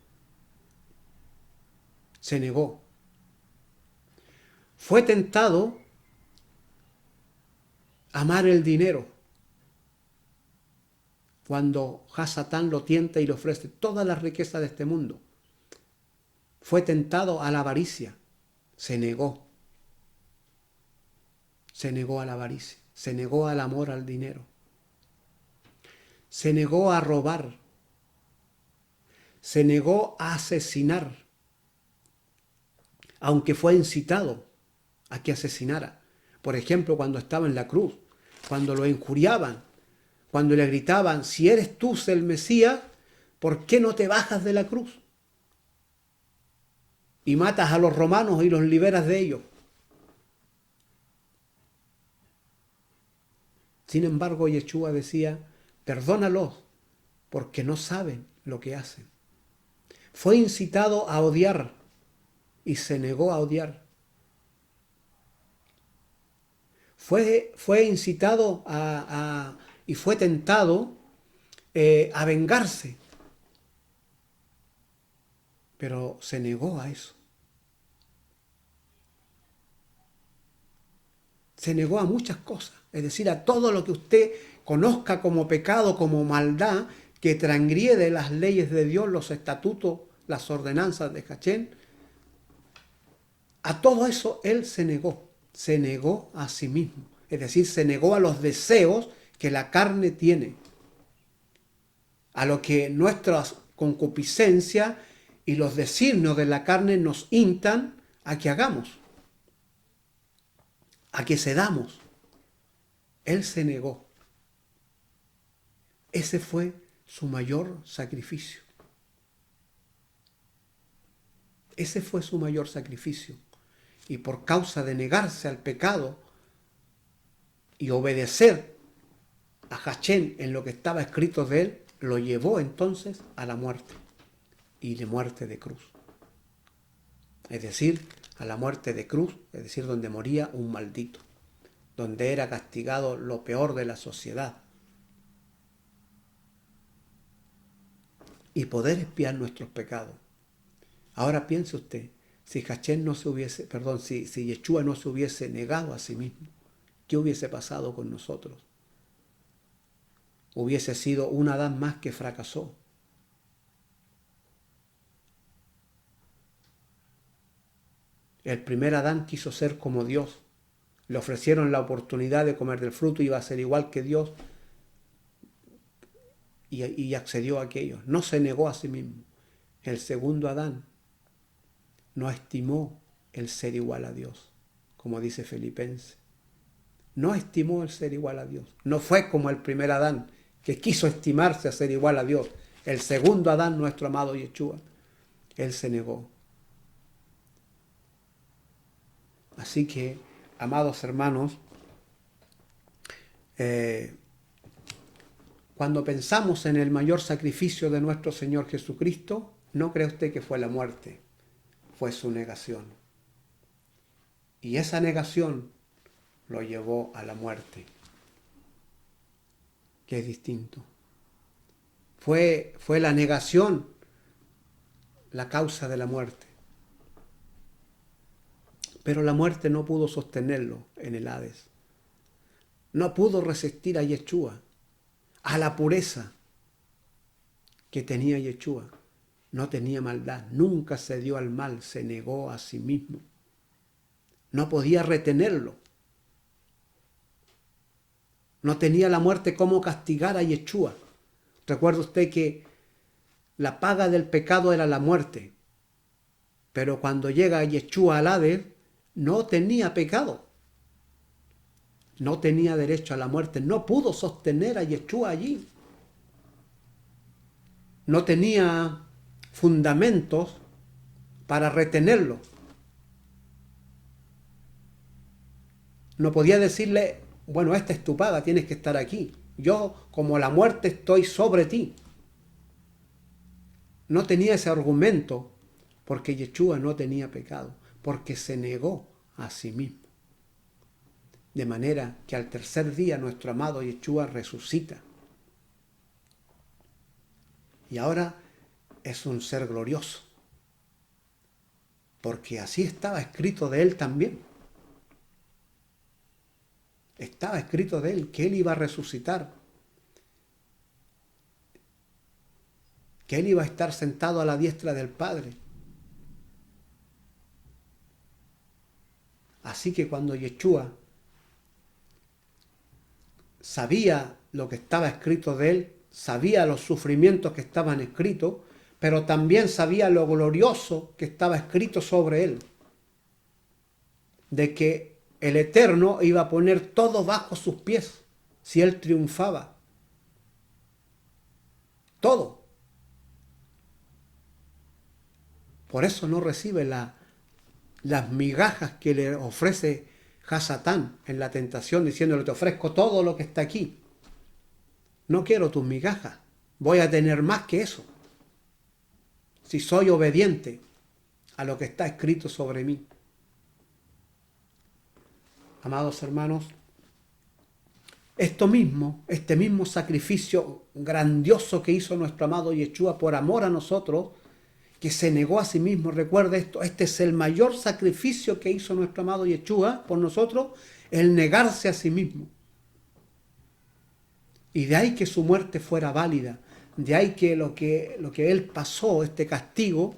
Se negó. Fue tentado a amar el dinero. Cuando Satán lo tienta y le ofrece todas las riquezas de este mundo. Fue tentado a la avaricia. Se negó. Se negó a la avaricia. Se negó al amor al dinero. Se negó a robar. Se negó a asesinar. Aunque fue incitado a que asesinara. Por ejemplo, cuando estaba en la cruz, cuando lo injuriaban, cuando le gritaban, si eres tú el Mesías, ¿por qué no te bajas de la cruz? Y matas a los romanos y los liberas de ellos. Sin embargo, Yeshua decía, perdónalos, porque no saben lo que hacen. Fue incitado a odiar y se negó a odiar. Fue incitado y fue tentado a vengarse, pero se negó a eso. Se negó a muchas cosas, es decir, a todo lo que usted conozca como pecado, como maldad, que transgrede las leyes de Dios, los estatutos, las ordenanzas de Hachén. A todo eso él se negó a sí mismo, es decir, se negó a los deseos que la carne tiene, a lo que nuestras concupiscencias y los designios de la carne nos instan a que hagamos, a que cedamos. Él se negó. Ese fue su mayor sacrificio. Ese fue su mayor sacrificio. Y por causa de negarse al pecado y obedecer a Hachén en lo que estaba escrito de él, lo llevó entonces a la muerte, y de muerte de cruz. Es decir, a la muerte de cruz, es decir, donde moría un maldito, donde era castigado lo peor de la sociedad. Y poder expiar nuestros pecados. Ahora piense usted, si Hachén no se hubiese, si Yeshua no se hubiese negado a sí mismo, ¿qué hubiese pasado con nosotros? Hubiese sido un Adán más que fracasó. El primer Adán quiso ser como Dios. Le ofrecieron la oportunidad de comer del fruto y iba a ser igual que Dios. Y accedió a aquello. No se negó a sí mismo. El segundo Adán no estimó el ser igual a Dios, como dice Filipenses. No estimó el ser igual a Dios. No fue como el primer Adán, que quiso estimarse a ser igual a Dios. El segundo Adán, nuestro amado Yeshua, él se negó. Así que, amados hermanos, cuando pensamos en el mayor sacrificio de nuestro Señor Jesucristo, no cree usted que fue la muerte, fue su negación. Y esa negación lo llevó a la muerte, que es distinto. Fue la negación la causa de la muerte. Pero la muerte no pudo sostenerlo en el Hades. No pudo resistir a Yeshua, a la pureza que tenía Yeshua. No tenía maldad, nunca se dio al mal, se negó a sí mismo. No podía retenerlo. No tenía la muerte cómo castigar a Yeshua. Recuerda usted que la paga del pecado era la muerte. Pero cuando llega Yeshua al Hades, no tenía pecado. No tenía derecho a la muerte. No pudo sostener a Yeshua allí. No tenía fundamentos para retenerlo. No podía decirle, bueno, esta es tu paga, tienes que estar aquí. Yo, como la muerte, estoy sobre ti. No tenía ese argumento porque Yeshua no tenía pecado, porque se negó a sí mismo. De manera que al tercer día nuestro amado Yeshua resucita. Y ahora es un ser glorioso, porque así estaba escrito de él también. Estaba escrito de él que él iba a resucitar, que él iba a estar sentado a la diestra del Padre. Así que cuando Yeshua sabía lo que estaba escrito de él, sabía los sufrimientos que estaban escritos, pero también sabía lo glorioso que estaba escrito sobre él, de que el Eterno iba a poner todo bajo sus pies si él triunfaba. Todo. Por eso no recibe las migajas que le ofrece Hasatán en la tentación, diciéndole: te ofrezco todo lo que está aquí. No quiero tus migajas, voy a tener más que eso, si soy obediente a lo que está escrito sobre mí. Amados hermanos, este mismo sacrificio grandioso que hizo nuestro amado Yeshua por amor a nosotros, que se negó a sí mismo, recuerda esto, este es el mayor sacrificio que hizo nuestro amado Yeshua por nosotros, el negarse a sí mismo. Y de ahí que su muerte fuera válida, de ahí que lo que él pasó, este castigo,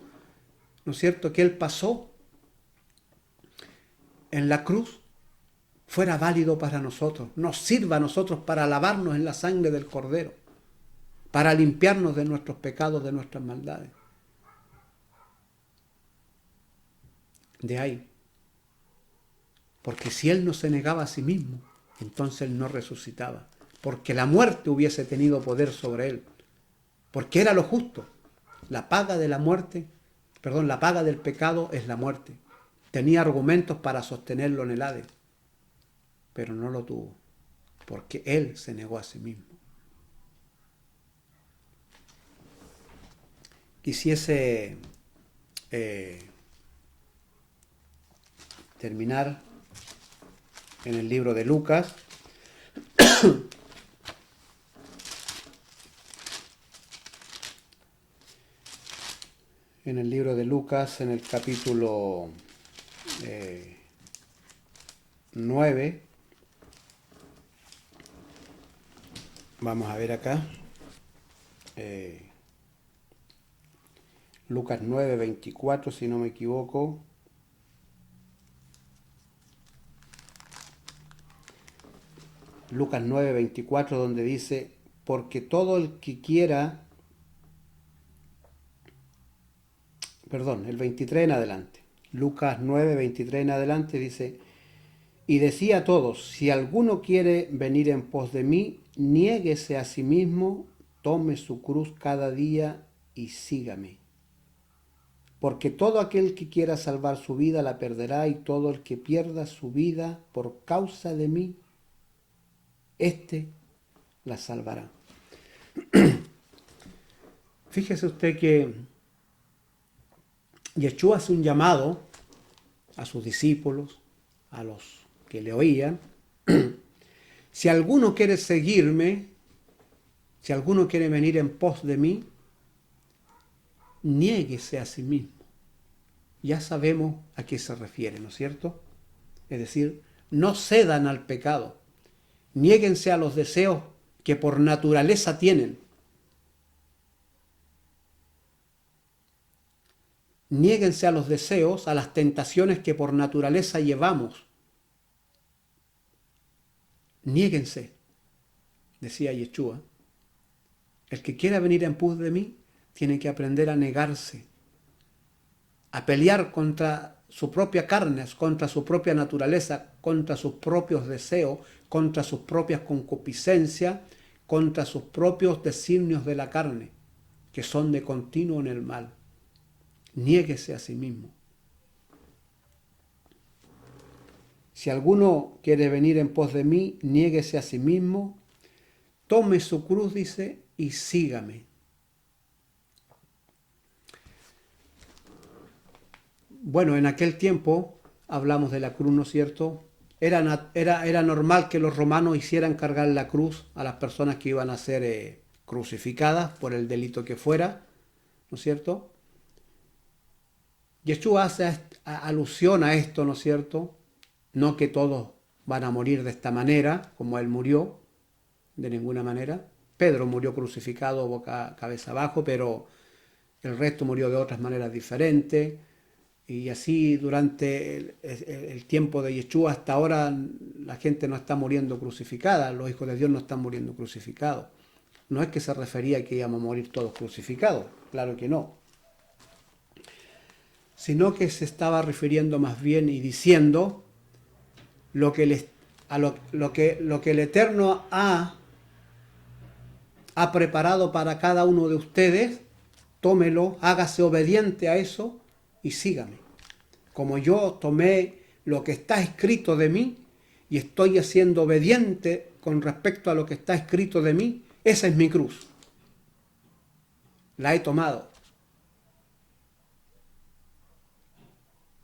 ¿no es cierto?, que él pasó en la cruz, fuera válido para nosotros, nos sirva a nosotros para lavarnos en la sangre del Cordero, para limpiarnos de nuestros pecados, de nuestras maldades. De ahí. Porque si él no se negaba a sí mismo, entonces él no resucitaba. Porque la muerte hubiese tenido poder sobre él. Porque era lo justo. La paga de la muerte, la paga del pecado es la muerte. Tenía argumentos para sostenerlo en el Hades, pero no lo tuvo, porque él se negó a sí mismo. Quisiese terminar en el libro de Lucas. En el libro de Lucas, en el capítulo 9, vamos a ver acá, Lucas 9, 24, si no me equivoco. Lucas 9, 24, donde dice: porque todo el que quiera, el 23 en adelante. Lucas 9, 23 en adelante dice: y decía a todos: si alguno quiere venir en pos de mí, niéguese a sí mismo, tome su cruz cada día y sígame. Porque todo aquel que quiera salvar su vida la perderá, y todo el que pierda su vida por causa de mí, éste la salvará. Fíjese usted que Yeshua hace un llamado a sus discípulos, a los que le oían: si alguno quiere seguirme, si alguno quiere venir en pos de mí, niéguese a sí mismo. Ya sabemos a qué se refiere, ¿no es cierto? Es decir, no cedan al pecado, niéguense a los deseos que por naturaleza tienen. Niéguense a los deseos, a las tentaciones que por naturaleza llevamos. Niéguense, decía Yeshua. El que quiera venir en pos de mí tiene que aprender a negarse, a pelear contra su propia carne, contra su propia naturaleza, contra sus propios deseos, contra sus propias concupiscencias, contra sus propios designios de la carne, que son de continuo en el mal. Niéguese a sí mismo. Si alguno quiere venir en pos de mí, niéguese a sí mismo, tome su cruz, dice, y sígame. Bueno, en aquel tiempo, hablamos de la cruz, ¿no es cierto? Era normal que los romanos hicieran cargar la cruz a las personas que iban a ser crucificadas por el delito que fuera, ¿no es cierto? Yeshua hace alusión a esto, ¿no es cierto? No que todos van a morir de esta manera, como él murió, de ninguna manera. Pedro murió crucificado cabeza abajo, pero el resto murió de otras maneras diferentes. Y así durante el tiempo de Yeshua hasta ahora la gente no está muriendo crucificada, los hijos de Dios no están muriendo crucificados. No es que se refería a que íbamos a morir todos crucificados, claro que no. Sino que se estaba refiriendo más bien y diciendo lo que el Eterno ha preparado para cada uno de ustedes, tómelo, hágase obediente a eso y sígame. Como yo tomé lo que está escrito de mí y estoy haciendo obediente con respecto a lo que está escrito de mí, esa es mi cruz. La he tomado,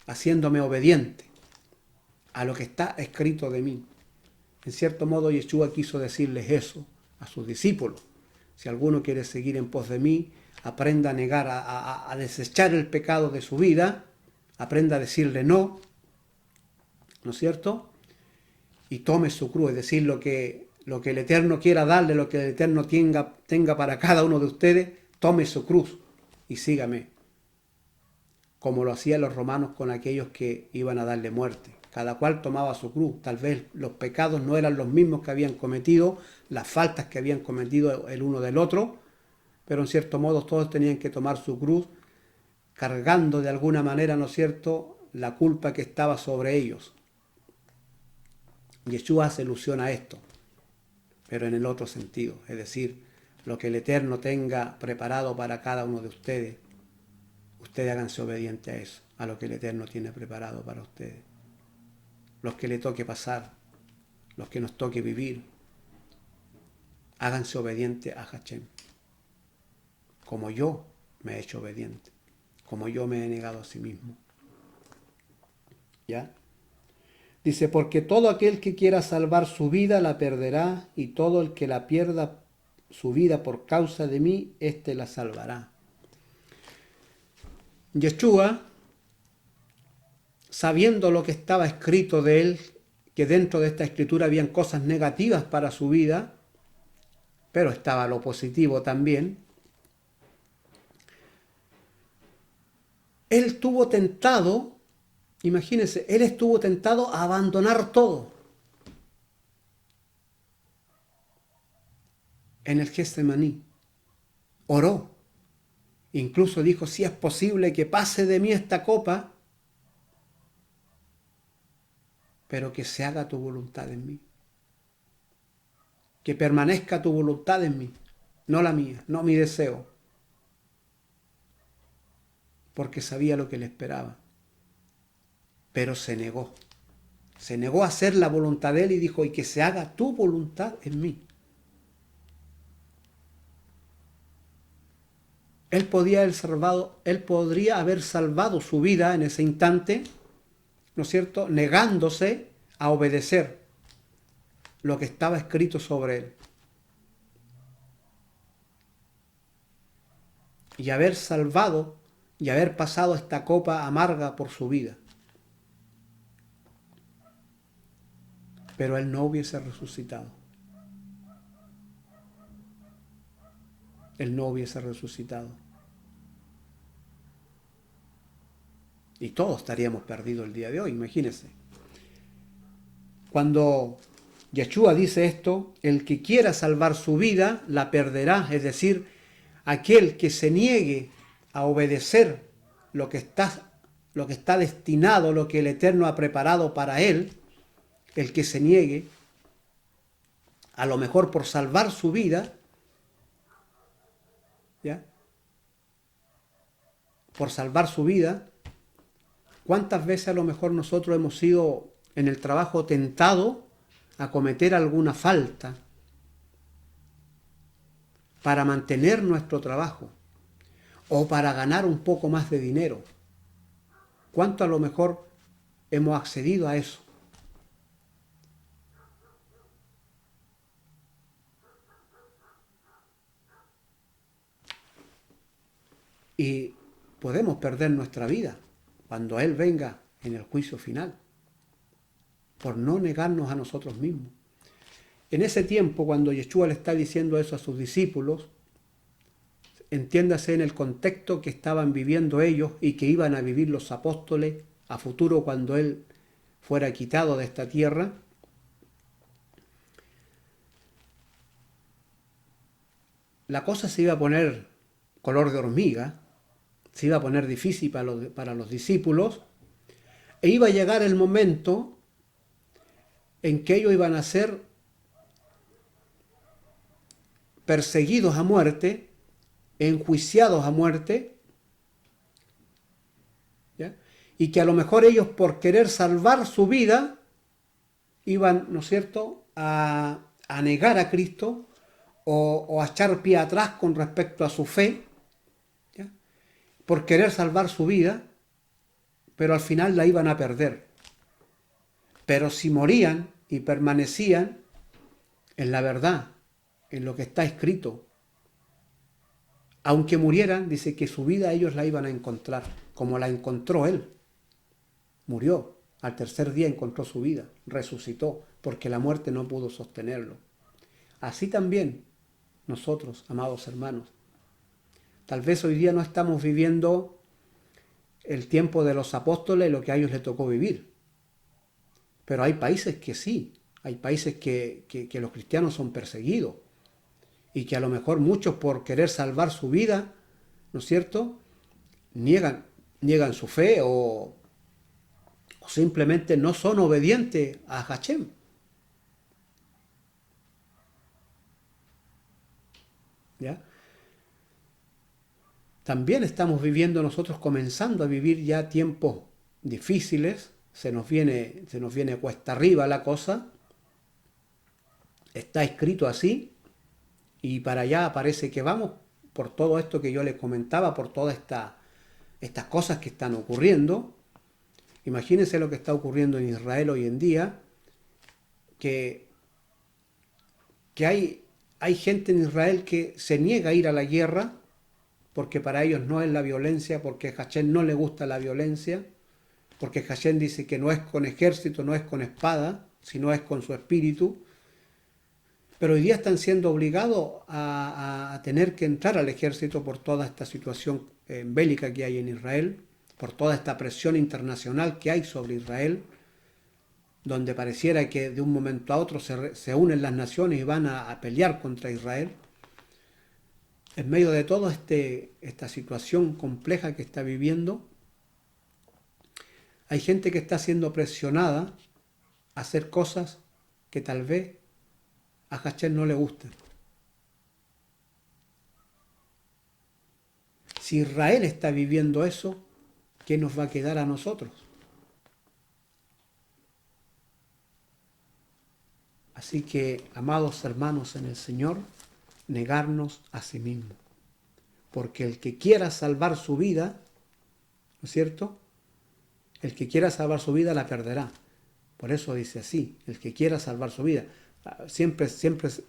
haciéndome obediente a lo que está escrito de mí. En cierto modo, Yeshua quiso decirles eso a sus discípulos. Si alguno quiere seguir en pos de mí, aprenda a negar, a desechar el pecado de su vida, aprenda a decirle no, ¿no es cierto? Y tome su cruz, es decir, lo que el Eterno quiera darle, lo que el Eterno tenga para cada uno de ustedes, tome su cruz y sígame, como lo hacían los romanos con aquellos que iban a darle muerte. Cada cual tomaba su cruz. Tal vez los pecados no eran los mismos que habían cometido, las faltas que habían cometido el uno del otro, pero en cierto modo todos tenían que tomar su cruz, cargando de alguna manera, ¿no es cierto?, la culpa que estaba sobre ellos. Yeshua hace alusión a esto, pero en el otro sentido, es decir, lo que el Eterno tenga preparado para cada uno de ustedes, ustedes háganse obedientes a eso, a lo que el Eterno tiene preparado para ustedes. Los que le toque pasar, los que nos toque vivir, háganse obedientes a Hashem, como yo me he hecho obediente, como yo me he negado a sí mismo. ¿Ya? Dice, porque todo aquel que quiera salvar su vida la perderá, y todo el que la pierda su vida por causa de mí, éste la salvará. Yeshua, sabiendo lo que estaba escrito de él, que dentro de esta escritura habían cosas negativas para su vida, pero estaba lo positivo también, él estuvo tentado, imagínense, él estuvo tentado a abandonar todo en el Getsemaní. Oró, incluso dijo, si es posible que pase de mí esta copa, pero que se haga tu voluntad en mí. Que permanezca tu voluntad en mí, no la mía, no mi deseo. Porque sabía lo que le esperaba. Pero se negó. Se negó a hacer la voluntad de él y dijo, y que se haga tu voluntad en mí. Él podría haber salvado su vida en ese instante, ¿no es cierto?, negándose a obedecer lo que estaba escrito sobre él. Y haber salvado y haber pasado esta copa amarga por su vida. Pero él no hubiese resucitado. Él no hubiese resucitado. Y todos estaríamos perdidos el día de hoy, imagínense. Cuando Yeshua dice esto, el que quiera salvar su vida, la perderá. Es decir, aquel que se niegue a obedecer lo que está destinado, lo que el Eterno ha preparado para él, el que se niegue, a lo mejor por salvar su vida, ¿ya? Por salvar su vida, ¿cuántas veces a lo mejor nosotros hemos sido en el trabajo tentado a cometer alguna falta para mantener nuestro trabajo o para ganar un poco más de dinero? ¿Cuánto a lo mejor hemos accedido a eso? Y podemos perder nuestra vida cuando Él venga en el juicio final, por no negarnos a nosotros mismos. En ese tiempo, cuando Yeshua le está diciendo eso a sus discípulos, entiéndase en el contexto que estaban viviendo ellos y que iban a vivir los apóstoles a futuro cuando Él fuera quitado de esta tierra. La cosa se iba a poner color de hormiga, se iba a poner difícil para los discípulos, e iba a llegar el momento en que ellos iban a ser perseguidos a muerte, enjuiciados a muerte, ¿ya? Y que a lo mejor ellos, por querer salvar su vida, iban, ¿no es cierto?, a negar a Cristo o a echar pie atrás con respecto a su fe, ¿ya?, por querer salvar su vida, pero al final la iban a perder. Pero si morían y permanecían en la verdad, en lo que está escrito, aunque murieran, dice que su vida ellos la iban a encontrar, como la encontró Él. Murió, al tercer día encontró su vida, resucitó, porque la muerte no pudo sostenerlo. Así también nosotros, amados hermanos, tal vez hoy día no estamos viviendo el tiempo de los apóstoles, lo que a ellos les tocó vivir. Pero hay países que sí, hay países que los cristianos son perseguidos y que a lo mejor muchos, por querer salvar su vida, ¿no es cierto?, niegan su fe o simplemente no son obedientes a Hashem. ¿Ya? También estamos viviendo nosotros, comenzando a vivir ya tiempos difíciles, se nos viene cuesta arriba la cosa, está escrito así, y para allá parece que vamos, por todo esto que yo les comentaba, por todas estas cosas que están ocurriendo. Imagínense lo que está ocurriendo en Israel hoy en día, que hay gente en Israel que se niega a ir a la guerra, porque para ellos no es la violencia, porque a Hashem no le gusta la violencia, porque Hashem dice que no es con ejército, no es con espada, sino es con su espíritu. Pero hoy día están siendo obligados a tener que entrar al ejército por toda esta situación bélica que hay en Israel, por toda esta presión internacional que hay sobre Israel, donde pareciera que de un momento a otro se unen las naciones y van a pelear contra Israel. En medio de toda esta situación compleja que está viviendo, hay gente que está siendo presionada a hacer cosas que tal vez a Hashem no le gustan. Si Israel está viviendo eso, ¿qué nos va a quedar a nosotros? Así que, amados hermanos en el Señor, negarnos a sí mismo. Porque el que quiera salvar su vida, ¿no es cierto?, el que quiera salvar su vida la perderá. Por eso dice así, el que quiera salvar su vida. Siempre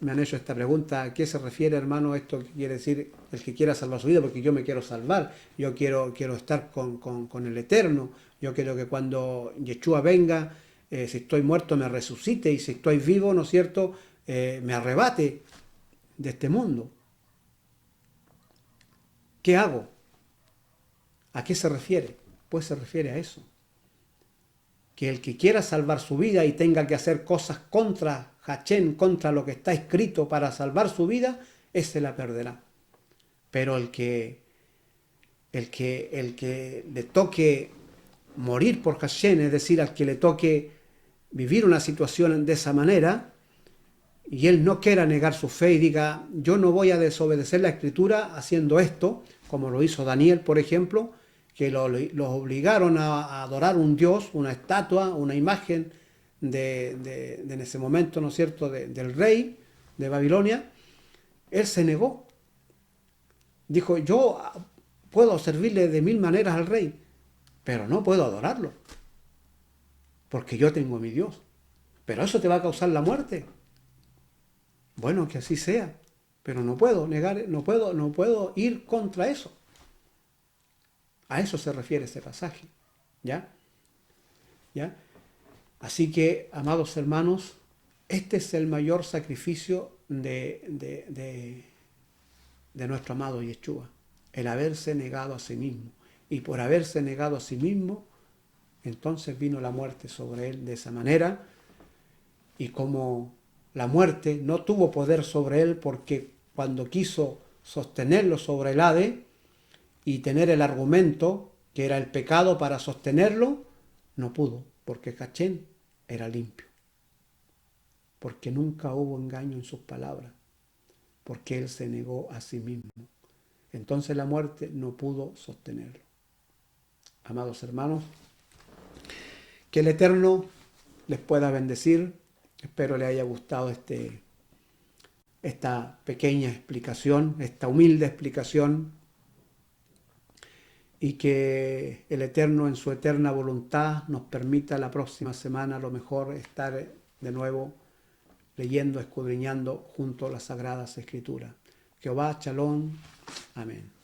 me han hecho esta pregunta: ¿a qué se refiere, hermano, esto que quiere decir el que quiera salvar su vida? Porque yo me quiero salvar, yo quiero estar con el Eterno, yo quiero que cuando Yeshua venga, si estoy muerto me resucite, y si estoy vivo, ¿no es cierto?, me arrebate de este mundo. ¿Qué hago? ¿A qué se refiere? Pues se refiere a eso. Que el que quiera salvar su vida y tenga que hacer cosas contra Hashem, contra lo que está escrito para salvar su vida, ese la perderá. Pero el que le toque morir por Hashem, es decir, al que le toque vivir una situación de esa manera, y él no quiera negar su fe y diga: yo no voy a desobedecer la Escritura haciendo esto, como lo hizo Daniel, por ejemplo, que los obligaron a adorar un dios, una estatua, una imagen en ese momento, ¿no es cierto?, del rey de Babilonia, él se negó. Dijo, yo puedo servirle de 1000 maneras al rey, pero no puedo adorarlo, porque yo tengo a mi Dios. Pero eso te va a causar la muerte. Bueno, que así sea, pero no puedo negar, no puedo ir contra eso. A eso se refiere ese pasaje. ¿Ya? ¿Ya? Así que, amados hermanos, este es el mayor sacrificio de nuestro amado Yeshua, el haberse negado a sí mismo. Y por haberse negado a sí mismo, entonces vino la muerte sobre él de esa manera. Y como la muerte no tuvo poder sobre él, porque cuando quiso sostenerlo sobre el Hades y tener el argumento que era el pecado para sostenerlo, no pudo, porque Cachén era limpio, porque nunca hubo engaño en sus palabras, porque él se negó a sí mismo. Entonces la muerte no pudo sostenerlo. Amados hermanos, que el Eterno les pueda bendecir. Espero les haya gustado esta pequeña explicación, esta humilde explicación, y que el Eterno en su eterna voluntad nos permita la próxima semana a lo mejor estar de nuevo leyendo, escudriñando junto a las Sagradas Escrituras. Jehová, Shalom, amén.